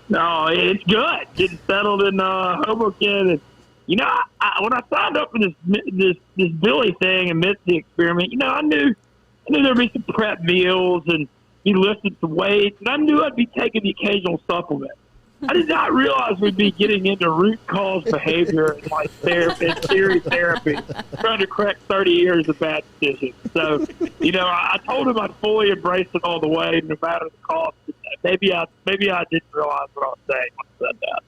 No, it's good. Getting settled in Hoboken, and when I signed up for this Billy thing and Mitzi experiment, I knew there'd be some prep meals and be lifting some weights, and I knew I'd be taking the occasional supplement. I did not realize we'd be getting into root cause behavior and like therapy, and theory therapy, trying to correct 30 years of bad decisions. So, I told him I'd fully embrace it all the way, no matter the cost. Maybe I didn't realize what I was saying when I said that.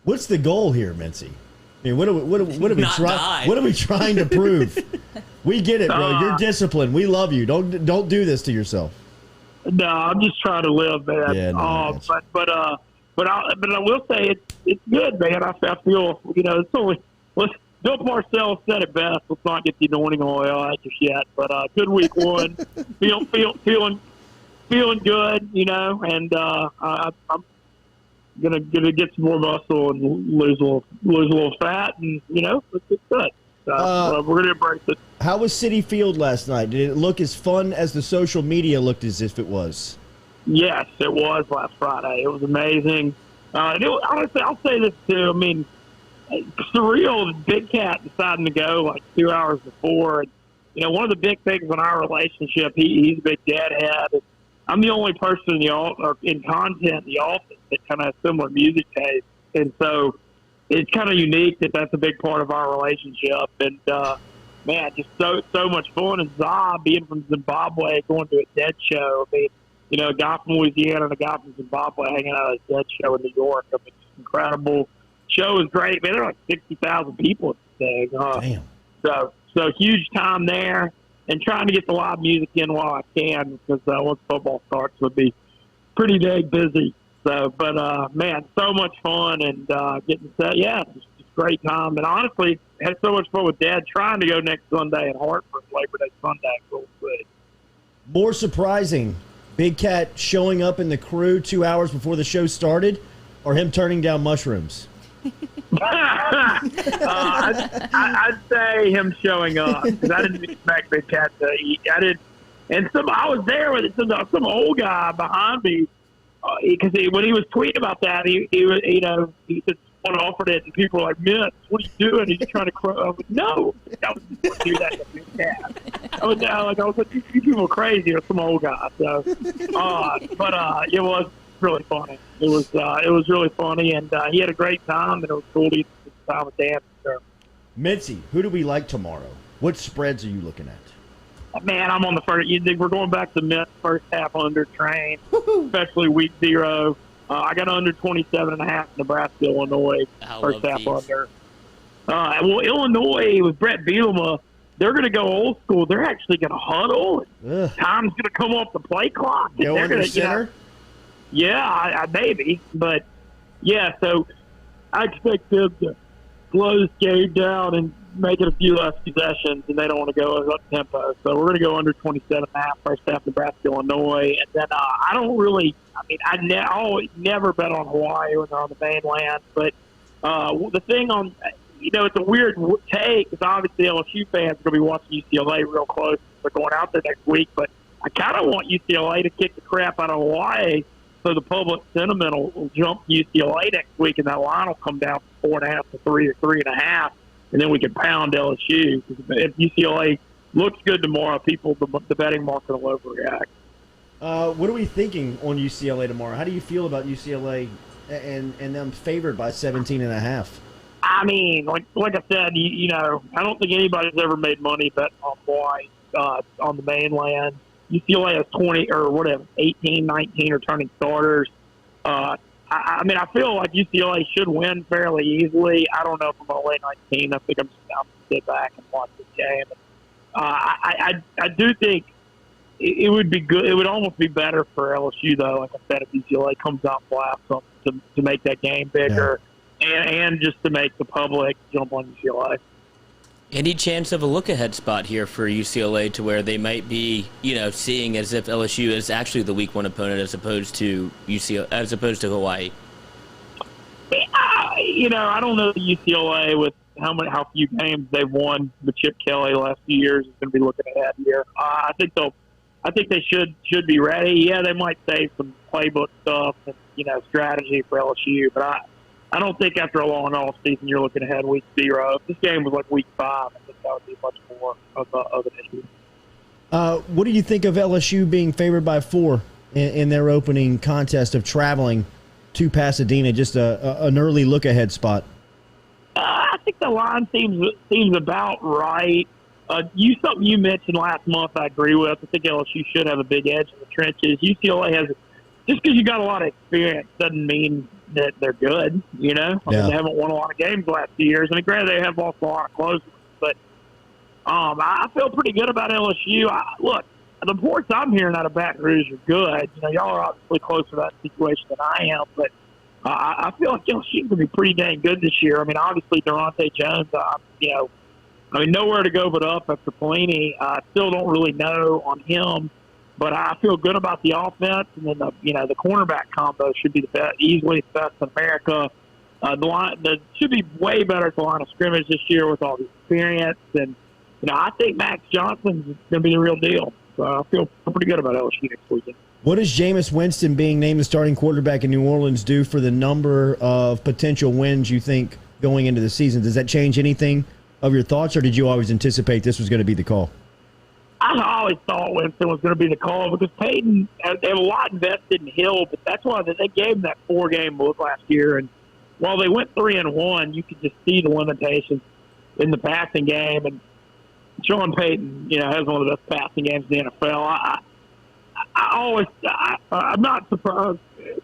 What's the goal here, Mintzy? I mean, what are we trying to prove? We get it, bro. You're disciplined. We love you. Don't do this to yourself. No, I'm just trying to live, man. Yeah, But I will say it's good, man. I feel it's only Bill Parcells said it best. Let's not get the anointing oil out just yet. But good week 1, feeling good, and I'm gonna get some more muscle and lose a little fat, and it's good. We're gonna embrace it. How was Citi Field last night? Did it look as fun as the social media looked as if it was? Yes, it was last Friday. It was amazing. Honestly, I'll say this too. I mean, surreal. Big Cat deciding to go like 2 hours before. And, one of the big things in our relationship, he's a big deadhead. And I'm the only person in content in the office that kind of has similar music taste, and so it's kind of unique that that's a big part of our relationship. And man, just so much fun. And Za being from Zimbabwe, going to a Dead show. I mean, a guy from Louisiana and a guy from Zimbabwe hanging out at a Dead show in New York. I mean, it's incredible. Show is great, man. There are like 60,000 people at this thing. Damn. So huge time there, and trying to get the live music in while I can, because once football starts, would be pretty dang busy. So, but man, so much fun, and getting set. Yeah, it's just a great time. And honestly, had so much fun with Dad trying to go next Sunday in Hartford, Labor Day Sunday. Cool. More surprising, Big Cat showing up in the crew 2 hours before the show started, or him turning down mushrooms? I'd say him showing up, because I didn't expect Big Cat to eat. I was there with some old guy behind me, because when he was tweeting about that, he said someone offered it, and people were like, "Mintz, what are you doing? Are you trying to crow?" I was like, "No, I was do that to Big Cat." I was like, "You people are crazy," or some old guy. So, but it was really funny. It was really funny, and he had a great time, and it was cool to get time with Dan. So. Mitzi, who do we like tomorrow? What spreads are you looking at? Man, I'm on the first. We're going back to Mintz first half under train, especially week 0. I got under 27.5 Nebraska, Illinois first half under. Well, Illinois with Brett Bielema, they're going to go old school. They're actually going to huddle. Time's going to come off the play clock. Go under center. Yeah, maybe, but yeah. So I expect them to slow this game down and make it a few less possessions, and they don't want to go up tempo. So we're going to go under 27.5 first half, Nebraska, Illinois. And then I don't really – I mean, I always never bet on Hawaii when they're on the mainland. But the thing on – you know, it's a weird take because obviously LSU fans are going to be watching UCLA real close. They're going out there next week. But I kind of want UCLA to kick the crap out of Hawaii so the public sentiment will jump UCLA next week, and that line will come down from 4.5 to 3 or 3.5. And then we can pound LSU. If UCLA looks good tomorrow, the betting market will overreact. What are we thinking on UCLA tomorrow? How do you feel about UCLA and them favored by 17.5? I mean, like I said, you know, I don't think anybody's ever made money betting on Hawaii on the mainland. UCLA has 20 or whatever, 18, 19 returning starters. I mean, I feel like UCLA should win fairly easily. I don't know if I'm going to lay 19. I think I'm just going to sit back and watch this game. I do think it would be good. It would almost be better for LSU, though, like I said, if UCLA comes out and blasts them to make that game bigger and just to make the public jump on UCLA. Any chance of a look-ahead spot here for UCLA to where they might be, you know, seeing as if LSU is actually the week one opponent as opposed to Hawaii? You know, I don't know UCLA with how few games they've won with Chip Kelly the last few years is going to be looking ahead here. I think they should be ready. Yeah, they might save some playbook stuff and, you know, strategy for LSU, but I don't think after a long off season you're looking ahead week 0. If this game was like week 5, I think that would be much more of an issue. What do you think of LSU being favored by 4 in their opening contest of traveling to Pasadena? Just an early look ahead spot. I think the line seems about right. Something you mentioned last month I agree with. I think LSU should have a big edge in the trenches. UCLA has just because you got a lot of experience doesn't mean that they're good, you know? I mean, they haven't won a lot of games the last few years. I mean, granted, they have lost a lot of close ones, but I feel pretty good about LSU. Look, the reports I'm hearing out of Baton Rouge are good. You know, y'all are obviously closer to that situation than I am, but I feel like LSU's going to be pretty dang good this year. I mean, obviously, Durante Jones, you know, I mean, nowhere to go but up after Pelini. I still don't really know on him. But I feel good about the offense, and then the cornerback combo should be the best, easily the best in America. The should be way better at the line of scrimmage this year with all the experience, and you know I think Max Johnson's going to be the real deal. So I feel pretty good about LSU next weekend. What does Jameis Winston being named the starting quarterback in New Orleans do for the number of potential wins you think going into the season? Does that change anything of your thoughts, or did you always anticipate this was going to be the call? I always thought Winston was going to be the call because Peyton, they have a lot invested in Hill, but that's why they gave him that 4-game look last year. And while they went 3-1, you could just see the limitations in the passing game. And Sean Payton, you know, has one of the best passing games in the NFL. I'm not surprised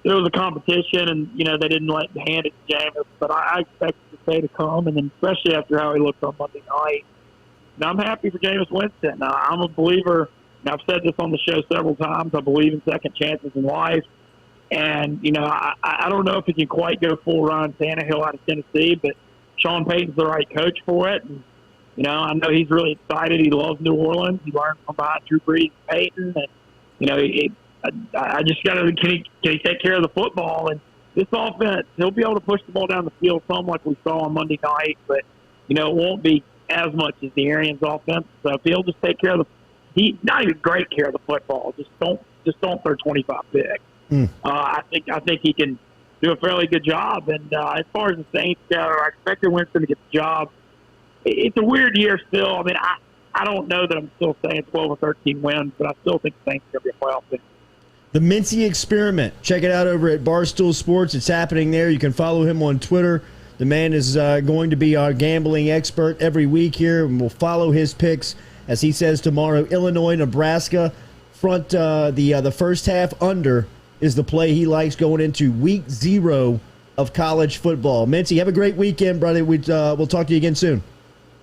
there was a competition and, you know, they didn't hand it to Jameis, but I expected the day to come, and then especially after how he looked on Monday night. Now, I'm happy for Jameis Winston. I'm a believer, and I've said this on the show several times, I believe in second chances in life. And, you know, I don't know if he can quite go full Ryan Tannehill out of Tennessee, but Sean Payton's the right coach for it. And, you know, I know he's really excited. He loves New Orleans. He learned from behind Drew Brees and Payton. And, you know, I just got to – can he take care of the football? And this offense, he'll be able to push the ball down the field some like we saw on Monday night, but, you know, it won't be as much as the Arians offense. So if he'll just take care of not even great care of the football, just don't throw 25 picks. I think he can do a fairly good job. And as far as the Saints go, I expected Winston to get the job. It's a weird year still. I mean, I don't know that I'm still saying 12 or 13 wins, but I still think the Saints are going to be a playoff team. The Mintz Experiment. Check it out over at Barstool Sports. It's happening there. You can follow him on Twitter. The man is going to be our gambling expert every week here, and we'll follow his picks. As he says tomorrow, Illinois, Nebraska, the first half under is the play he likes going into week 0 of college football. Mintzy, have a great weekend, brother. We'll talk to you again soon.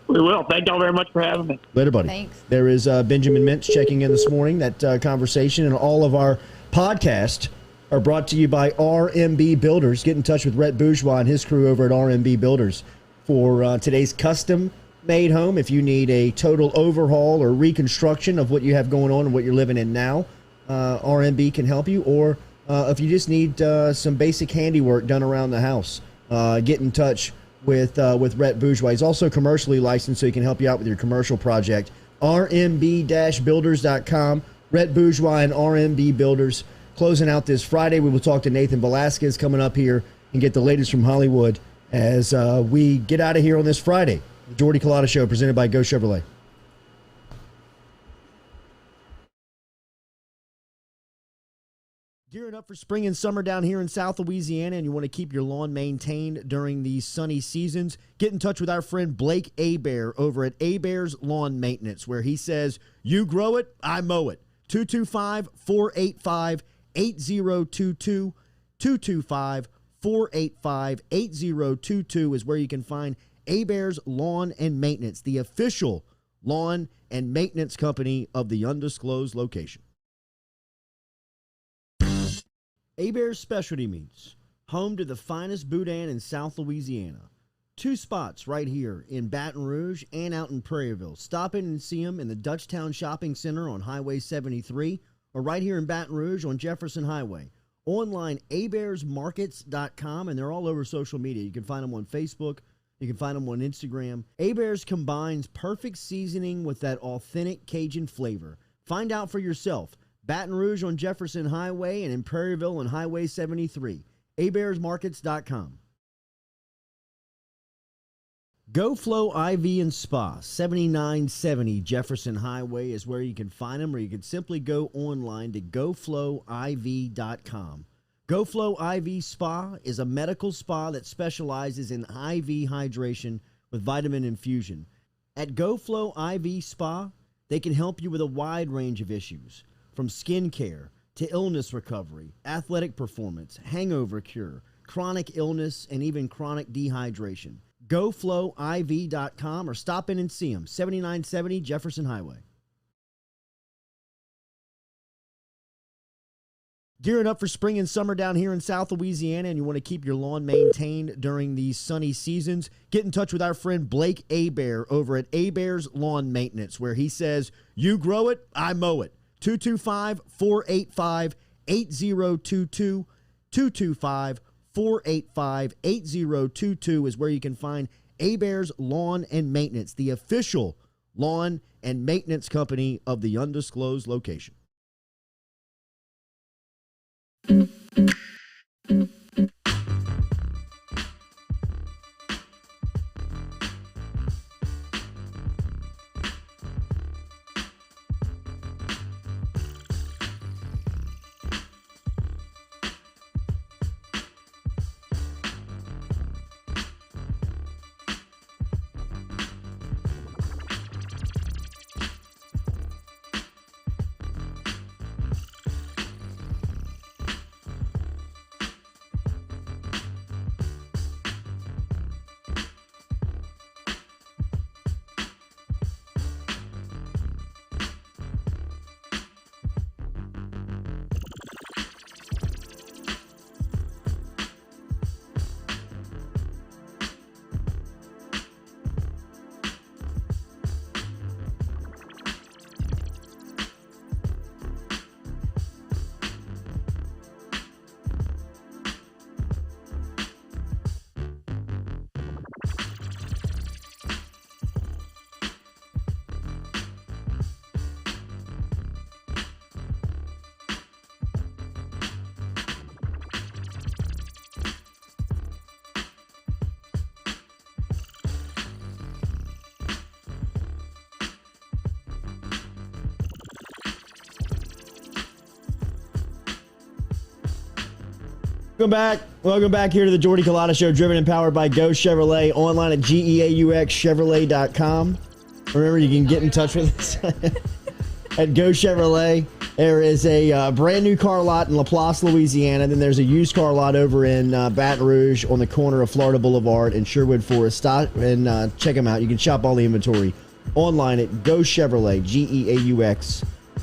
We will. Thank y'all very much for having me. Later, buddy. Thanks. There is Benjamin Mintz checking in this morning. That conversation and all of our podcast are brought to you by RMB Builders. Get in touch with Rhett Bourgeois and his crew over at RMB Builders for today's custom-made home. If you need a total overhaul or reconstruction of what you have going on and what you're living in now, RMB can help you. Or if you just need some basic handiwork done around the house, get in touch with Rhett Bourgeois. He's also commercially licensed, so he can help you out with your commercial project. RMB-Builders.com. Rhett Bourgeois and RMB Builders. Closing out this Friday, we will talk to Nathan Velasquez coming up here and get the latest from Hollywood as we get out of here on this Friday. The Jordy Culotta Show presented by Go Chevrolet. Gearing up for spring and summer down here in South Louisiana, and you want to keep your lawn maintained during these sunny seasons, get in touch with our friend Blake Abear over at Abear's Lawn Maintenance, where he says, you grow it, I mow it. 225-485-8022. 225-485-8022 is where you can find Abear's Lawn and Maintenance, the official lawn and maintenance company of the undisclosed location. Abear's Specialty Meats, home to the finest boudin in South Louisiana. 2 spots right here in Baton Rouge and out in Prairieville. Stop in and see them in the Dutchtown Shopping Center on Highway 73 or right here in Baton Rouge on Jefferson Highway. Online, abearsmarkets.com, and they're all over social media. You can find them on Facebook. You can find them on Instagram. Abear's combines perfect seasoning with that authentic Cajun flavor. Find out for yourself. Baton Rouge on Jefferson Highway and in Prairieville on Highway 73. abearsmarkets.com. GoFlow IV and Spa, 7970 Jefferson Highway is where you can find them, or you can simply go online to goflowiv.com. GoFlow IV Spa is a medical spa that specializes in IV hydration with vitamin infusion. At GoFlow IV Spa, they can help you with a wide range of issues, from skin care to illness recovery, athletic performance, hangover cure, chronic illness, and even chronic dehydration. GoFlowIV.com or stop in and see them, 7970 Jefferson Highway. Gearing up for spring and summer down here in South Louisiana, and you want to keep your lawn maintained during these sunny seasons, get in touch with our friend Blake Abear over at Abear's Lawn Maintenance, where he says, you grow it, I mow it. 225-485-8022. 225-485-8022 is where you can find Abear's Lawn and Maintenance, the official lawn and maintenance company of the undisclosed location. Welcome back here to the Jordy Culotta Show, driven and powered by Go Chevrolet, online at GEAUXchevrolet.com. Remember, you can get in touch with us at Go Chevrolet. There is a brand new car lot in LaPlace, Louisiana. Then there's a used car lot over in Baton Rouge on the corner of Florida Boulevard and Sherwood Forest. Stop and check them out. You can shop all the inventory online at Go Chevrolet,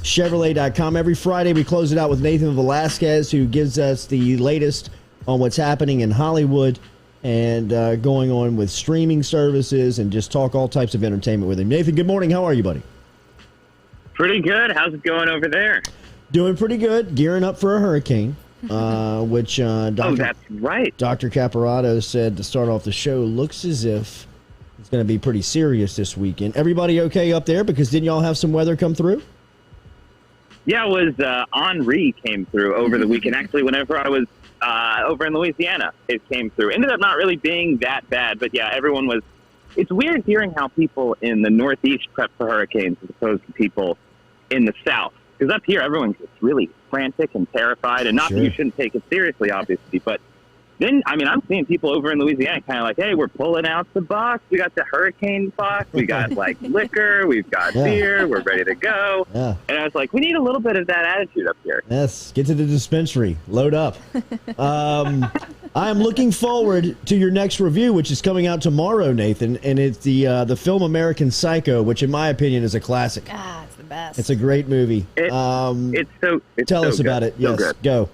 Chevrolet.com. Every Friday, we close it out with Nathan Velasquez, who gives us the latest on what's happening in Hollywood and going on with streaming services, and just talk all types of entertainment with him. Nathan, good morning. How are you, buddy? Pretty good. How's it going over there? Doing pretty good. Gearing up for a hurricane, which that's right. Dr. Caparotta said to start off the show, looks as if it's going to be pretty serious this weekend. Everybody okay up there? Because didn't y'all have some weather come through? Yeah, it was Henri came through over the weekend. Actually, whenever I was over in Louisiana, it came through. Ended up not really being that bad, but yeah, everyone was. It's weird hearing how people in the Northeast prep for hurricanes as opposed to people in the South. Because up here, everyone's just really frantic and terrified, and not that you shouldn't take it seriously, obviously, but then, I mean, I'm seeing people over in Louisiana kind of like, hey, we're pulling out the box. We got the hurricane box. We got, like, liquor. We've got beer. We're ready to go. Yeah. And I was like, we need a little bit of that attitude up here. Yes. Get to the dispensary. Load up. I am looking forward to your next review, which is coming out tomorrow, Nathan, and it's the film American Psycho, which, in my opinion, is a classic. It's the best. It's a great movie. Tell us about it. Yes. Go.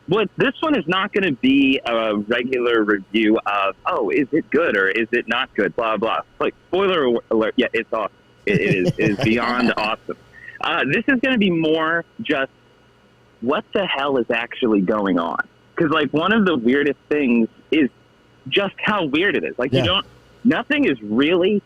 Well, this one is not going to be a regular review of, is it good or is it not good, blah, blah. Like, spoiler alert, yeah, it's awesome. It is beyond awesome. This is going to be more just what the hell is actually going on. Because, like, one of the weirdest things is just how weird it is. Like, nothing is really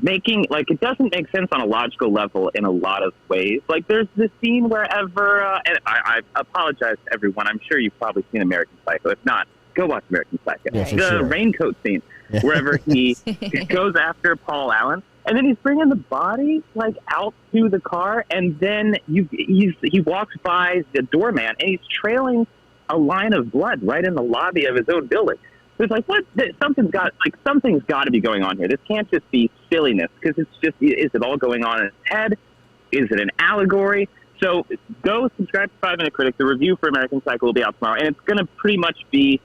making, like, it doesn't make sense on a logical level in a lot of ways. Like, there's this scene wherever, and I apologize to everyone, I'm sure you've probably seen American Psycho. If not, go watch American Psycho. Yeah, the raincoat scene, wherever he goes after Paul Allen, and then he's bringing the body, like, out to the car, and then he walks by the doorman, and he's trailing a line of blood right in the lobby of his own building. So it's like, what? Something's got to be going on here. This can't just be silliness, because it's just, is it all going on in his head? Is it an allegory? So go subscribe to 5 Minute Critic. The review for American Psycho will be out tomorrow, and it's going to pretty much be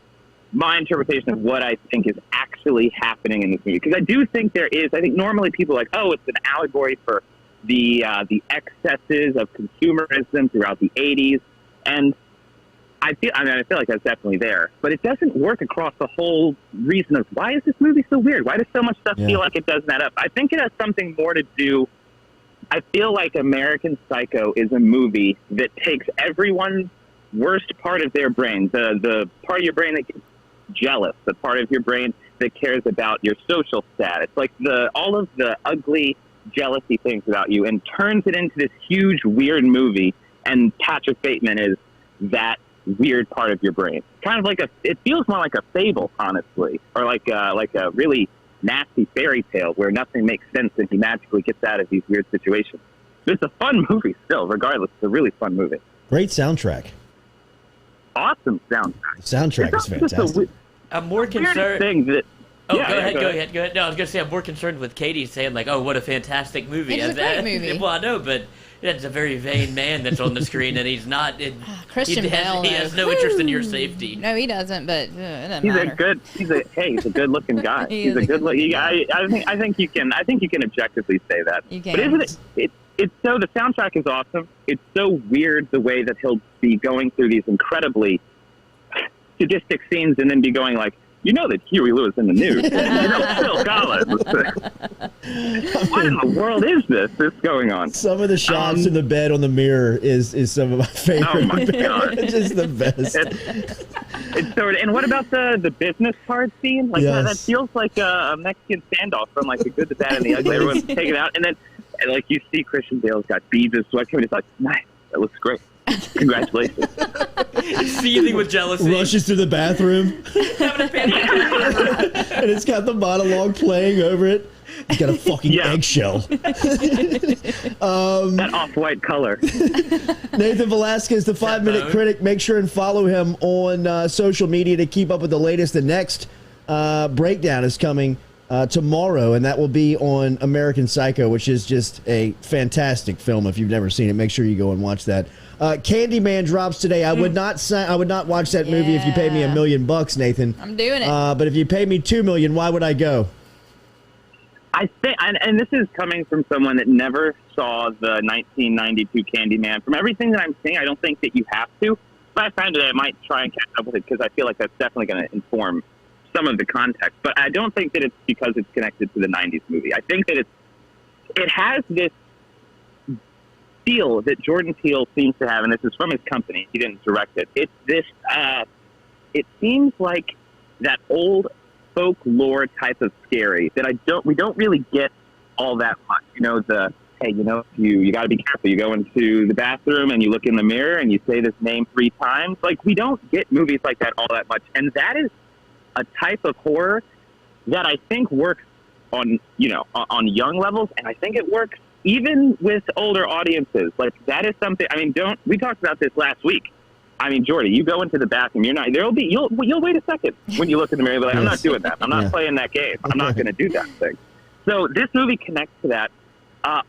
my interpretation of what I think is actually happening in this movie. Because I do think there is. I think normally people are like, it's an allegory for the excesses of consumerism throughout the 80s, and I feel like that's definitely there, but it doesn't work across the whole reason of why is this movie so weird? Why does so much stuff feel like it doesn't add up? I think it has something more to do. I feel like American Psycho is a movie that takes everyone's worst part of their brain, the part of your brain that gets jealous, the part of your brain that cares about your social status, like all of the ugly jealousy things about you, and turns it into this huge weird movie. And Patrick Bateman is that weird part of your brain, kind of like it feels more like a fable, honestly, or like a really nasty fairy tale where nothing makes sense and he magically gets out of these weird situations. It's a fun movie still, regardless. It's a really fun movie. Great soundtrack. Awesome soundtrack. The soundtrack is fantastic. I'm more concerned. Thing that, go ahead. No, I was going to say I'm more concerned with Katie saying, like, what a fantastic movie. It's a great movie. Well, I know, but that's a very vain man that's on the screen, and he's not. Christian Bale. He has no interest in your safety. No, he doesn't. But it doesn't matter. He's a good-looking guy. He's a good-looking guy. I think you can objectively say that. You can. But isn't it? It's so the soundtrack is awesome. It's so weird the way that he'll be going through these incredibly sadistic scenes, and then be going like, that Huey Lewis in the news. Phil Collins. What in the world is this that's going on? Some of the shots in the bed on the mirror is some of my favorite. Oh my god, it's just the best. It's so. And what about the business card scene? Like that feels like a Mexican standoff from like The Good, the Bad, and the Ugly. Everyone's taking it out, and like you see Christian Bale's got beads of sweat coming. It's like, nice, that looks great. Congratulations. Seething with jealousy. Rushes to the bathroom. And it's got the monologue playing over it. He's got a fucking eggshell. That off-white color. Nathan Velasquez, the 5 Minute Critic. Make sure and follow him on social media to keep up with the latest. The next breakdown is coming tomorrow, and that will be on American Psycho, which is just a fantastic film. If you've never seen it, make sure you go and watch that. Candyman drops today. I would not watch that movie if you paid me $1 million, Nathan. I'm doing it. But if you pay me $2 million, why would I go? I I think, and this is coming from someone that never saw the 1992 Candyman. From everything that I'm seeing, I don't think that you have to. But I find that I might try and catch up with it because I feel like that's definitely going to inform some of the context. But I don't think that it's because it's connected to the 90s movie. I think that it has this feel that Jordan Peele seems to have, and this is from his company. He didn't direct it. It's this, it seems like that old folklore type of scary that we don't really get all that much. You know, hey, you know, you got to be careful. You go into the bathroom and you look in the mirror and you say this name 3 times. Like, we don't get movies like that all that much. And that is a type of horror that I think works on, you know, on young levels. And I think it works even with older audiences. Like, that is something, I mean, we talked about this last week. I mean, Jordy, you go into the bathroom, you'll wait a second when you look in the mirror, like, I'm not doing that. I'm not playing that game. I'm not going to do that thing. So this movie connects to that.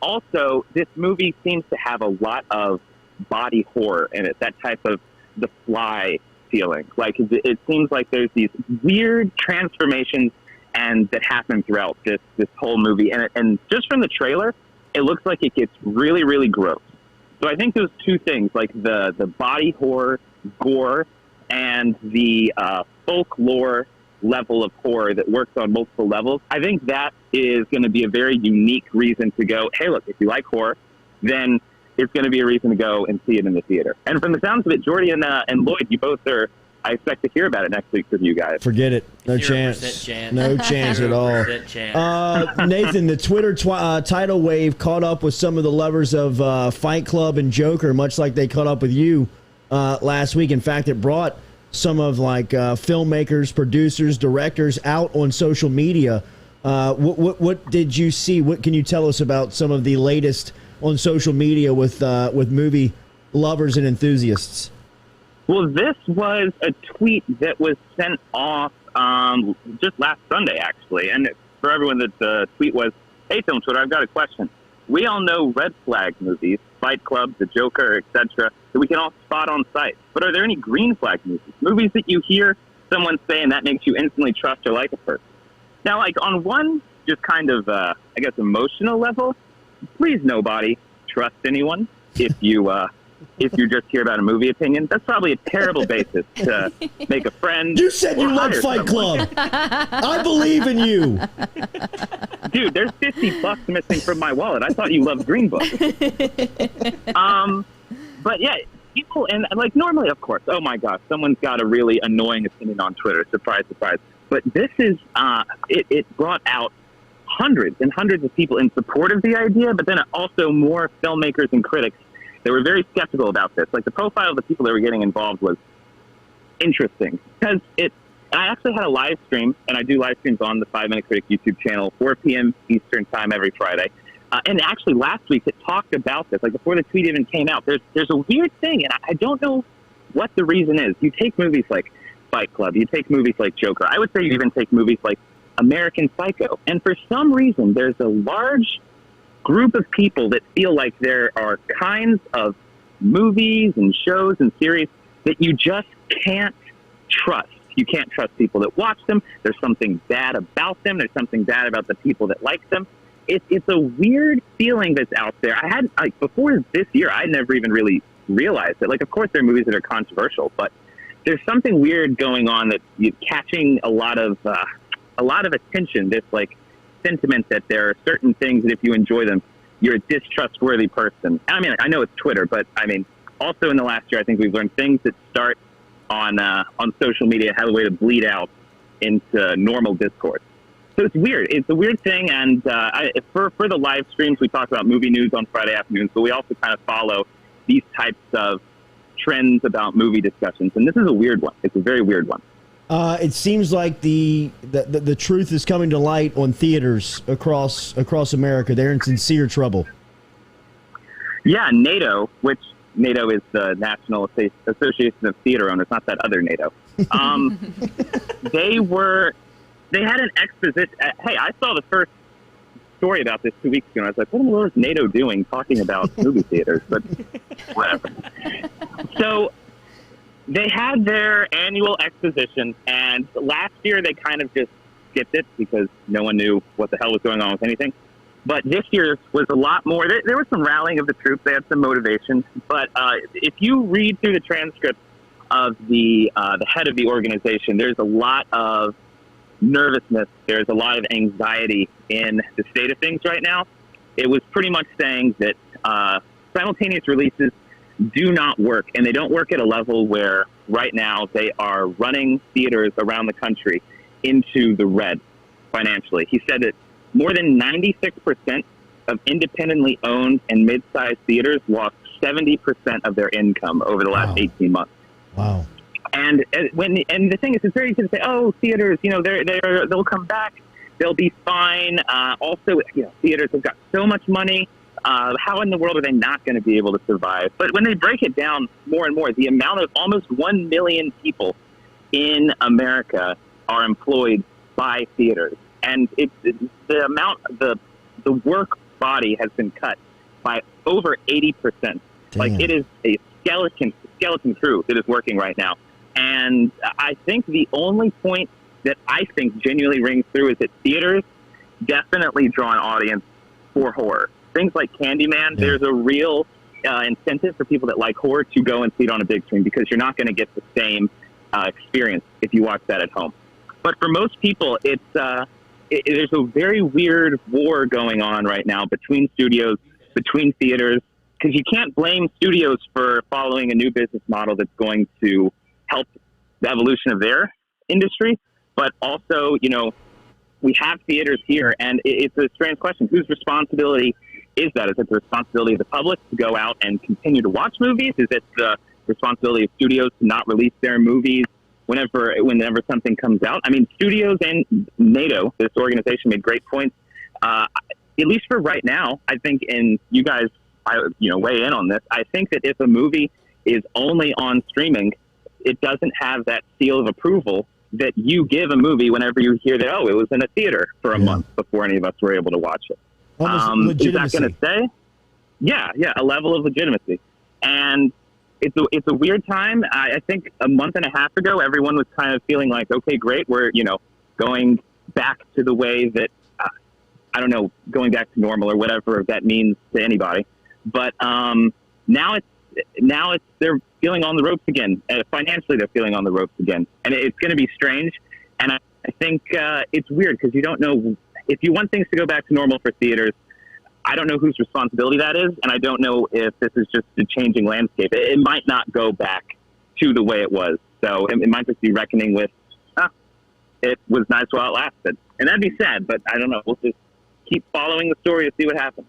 Also, this movie seems to have a lot of body horror in it, that type of The Fly feeling. Like, it seems like there's these weird transformations and that happen throughout this whole movie. And just from the trailer, it looks like it gets really, really gross. So I think those two things, like the body horror, gore, and the folklore level of horror that works on multiple levels, I think that is going to be a very unique reason to go, hey, look, if you like horror, then it's going to be a reason to go and see it in the theater. And from the sounds of it, Jordy and Lloyd, you both are, I expect to hear about it next week from you guys. Forget it. No chance. No chance at all. Nathan, the Twitter tidal wave caught up with some of the lovers of Fight Club and Joker, much like they caught up with you last week. In fact, it brought some of filmmakers, producers, directors out on social media. What did you see? What can you tell us about some of the latest on social media with movie lovers and enthusiasts? Well, this was a tweet that was sent off just last Sunday, actually. And for everyone that the tweet was, hey, Film Twitter, I've got a question. We all know red flag movies, Fight Club, The Joker, etc., that we can all spot on sight. But are there any green flag movies? Movies that you hear someone say and that makes you instantly trust or like a person? Now, like, on one just kind of, I guess, emotional level, please nobody trust anyone if you just hear about a movie opinion. That's probably a terrible basis to make a friend. You said you love Fight Club. I believe in you. Dude, there's $50 missing from my wallet. I thought you loved Green Book. But yeah, people, and like normally, of course, oh my gosh, someone's got a really annoying opinion on Twitter. Surprise, surprise. But this is, it brought out hundreds and hundreds of people in support of the idea, but then also more filmmakers and critics. They were very skeptical about this. Like, the profile of the people that were getting involved was interesting because I actually had a live stream, and I do live streams on the 5 Minute Critic YouTube channel, 4 p.m. Eastern time every Friday. And actually last week it talked about this, like before the tweet even came out. There's a weird thing, and I don't know what the reason is. You take movies like Fight Club, you take movies like Joker. I would say you even take movies like American Psycho. And for some reason, there's a large group of people that feel like there are kinds of movies and shows and series that you just can't trust. You can't trust people that watch them. There's something bad about them. There's something bad about the people that like them. It's a weird feeling that's out there. I had, like, before this year, I never even really realized it. Like, of course, there are movies that are controversial, but there's something weird going on that's catching a lot of attention. This, like, sentiment that there are certain things that if you enjoy them, you're a distrustworthy person. I mean, I know it's Twitter, but I mean, also in the last year, I think we've learned things that start on social media have a way to bleed out into normal discourse. So it's weird. It's a weird thing. And for the live streams, we talk about movie news on Friday afternoons, but we also kind of follow these types of trends about movie discussions. And this is a weird one. It's a very weird one. It seems like the truth is coming to light on theaters across America. They're in sincere trouble. Yeah, NATO, which NATO is the National Association of Theater Owners, not that other NATO. They had an exposition. Hey, I saw the first story about this 2 weeks ago, and I was like, what in the world is NATO doing talking about movie theaters? But whatever. So they had their annual exposition, and last year they kind of just skipped it because no one knew what the hell was going on with anything. But this year was a lot more. There was some rallying of the troops. They had some motivation. But if you read through the transcript of the head of the organization, there's a lot of nervousness. There's a lot of anxiety in the state of things right now. It was pretty much saying that simultaneous releases do not work, and they don't work at a level where right now they are running theaters around the country into the red financially. He said that more than 96% of independently owned and mid-sized theaters lost 70% of their income over the last 18 months. Wow. And the thing is, it's very easy to say, oh, theaters, they'll come back, they'll be fine. Also, theaters have got so much money. How in the world are they not going to be able to survive? But when they break it down more and more, the amount of almost 1 million people in America are employed by theaters. And the amount, the work body has been cut by over 80%. Damn. Like, it is a skeleton crew that is working right now. And I think the only point that I think genuinely rings through is that theaters definitely draw an audience for horror. Things like Candyman, there's a real incentive for people that like horror to go and see it on a big screen because you're not going to get the same experience if you watch that at home. But for most people, there's a very weird war going on right now between studios, between theaters, because you can't blame studios for following a new business model that's going to help the evolution of their industry. But also, we have theaters here, and it's a strange question. Whose responsibility is that? Is it the responsibility of the public to go out and continue to watch movies? Is it the responsibility of studios to not release their movies whenever something comes out? I mean, studios and NATO, this organization, made great points. At least for right now, I think, and you guys, weigh in on this. I think that if a movie is only on streaming, it doesn't have that seal of approval that you give a movie whenever you hear that, it was in a theater for a month before any of us were able to watch it. Is that going to stay? Yeah, a level of legitimacy. And it's a weird time. I think a month and a half ago, everyone was kind of feeling like, okay, great, we're, going back to the way that, going back to normal or whatever that means to anybody. But now they're feeling on the ropes again. Financially, they're feeling on the ropes again. And it's going to be strange. And I think it's weird because you don't know if you want things to go back to normal for theaters. I don't know whose responsibility that is. And I don't know if this is just a changing landscape. It might not go back to the way it was. So it might just be reckoning with, it was nice while it lasted. And that'd be sad, but I don't know. We'll just keep following the story and see what happens.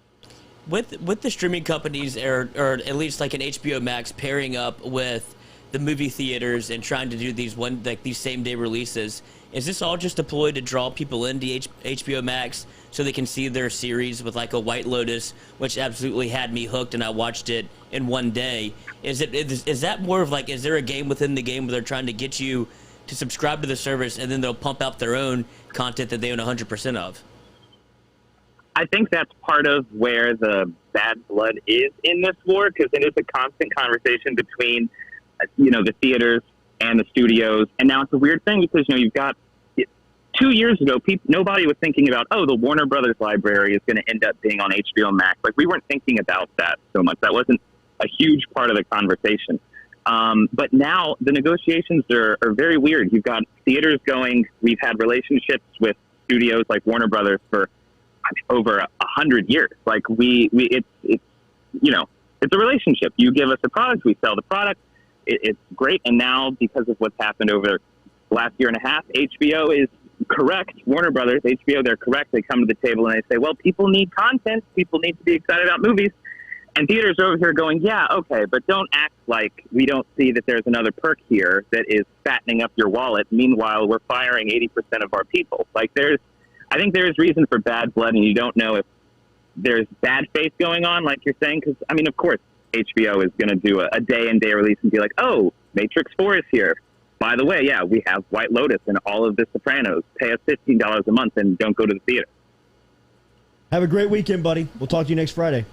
With the streaming companies, or at least like an HBO Max pairing up with the movie theaters and trying to do these same day releases, is this all just deployed to draw people into HBO Max so they can see their series with like a White Lotus, which absolutely had me hooked and I watched it in one day? Is that more of like, is there a game within the game where they're trying to get you to subscribe to the service and then they'll pump out their own content that they own 100% of? I think that's part of where the bad blood is in this war, because it is a constant conversation between, the theaters and the studios. And now it's a weird thing because, you've got 2 years ago, nobody was thinking about, the Warner Brothers library is going to end up being on HBO Max. Like, we weren't thinking about that so much. That wasn't a huge part of the conversation. But now the negotiations are very weird. You've got theaters going, we've had relationships with studios like Warner Brothers for over 100 years. Like it's a relationship. You give us a product, we sell the product. It's great. And now because of what's happened over the last year and a half, HBO is correct. Warner Brothers, HBO, they're correct. They come to the table and they say, well, people need content. People need to be excited about movies. And theaters are over here going, yeah, okay, but don't act like we don't see that there's another perk here that is fattening up your wallet. Meanwhile, we're firing 80% of our people. Like I think there is reason for bad blood, and you don't know if there's bad faith going on, like you're saying. Because, of course, HBO is going to do a day-and-day release and be like, Matrix 4 is here. By the way, yeah, we have White Lotus and all of The Sopranos. Pay us $15 a month and don't go to the theater. Have a great weekend, buddy. We'll talk to you next Friday.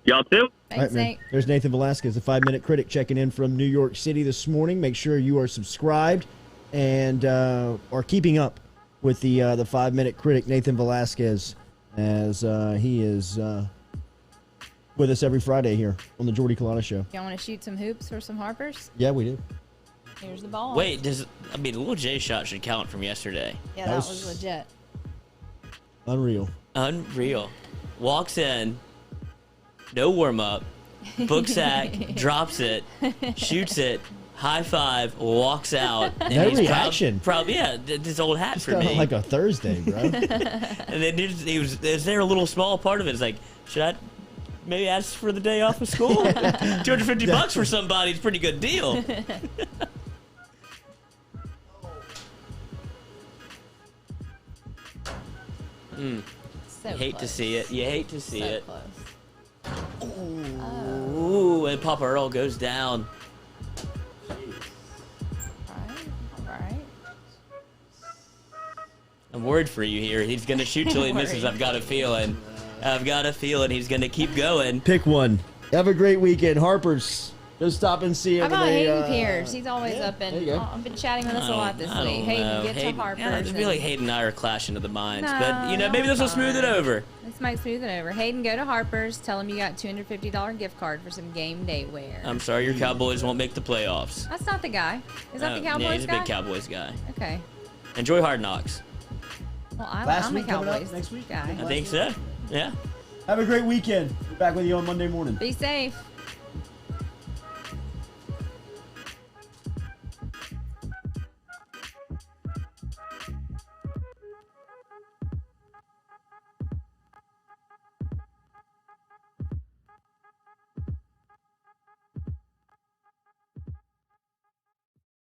Y'all too. Thanks, Nate. There's Nathan Velasquez, the 5-Minute Critic, checking in from New York City this morning. Make sure you are subscribed and are keeping up with the 5-minute critic, Nathan Velasquez, as he is with us every Friday here on the Jordy Culotta Show. Y'all want to shoot some hoops for some Harpers? Yeah, we do. Here's the ball. Wait, Little J shot should count from yesterday. Yeah, that was legit. Unreal. Walks in, no warm up, book sack, drops it, shoots it, high five, walks out. And no reaction. Probably, yeah, his old hat for me. Like a Thursday, bro. And then is there a little small part of it? It's like, should I maybe ask for the day off of school? $250 for somebody is a pretty good deal. So you hate to see it. You hate to see it. Close. Ooh, and Papa Earl goes down. All right. I'm worried for you here. He's going to shoot till he misses. I've got a feeling. He's going to keep going. Pick one. Have a great weekend. Harper's. Go stop and see him. How about Hayden Pierce? He's always up and I've been chatting with us a lot this week. Hayden, get to Harper's. Yeah, I just feel like Hayden and I are clashing of the minds. But, maybe this will smooth it over. This might smooth it over. Hayden, go to Harper's. Tell him you got $250 gift card for some game day wear. I'm sorry, your Cowboys won't make the playoffs. That's not the guy. Is that the Cowboys guy? Yeah, he's a big Cowboys guy. Okay. Enjoy Hard Knocks. Well, I'm a Cowboys next week guy. I think so. Yeah. Have a great weekend. We're back with you on Monday morning. Be safe.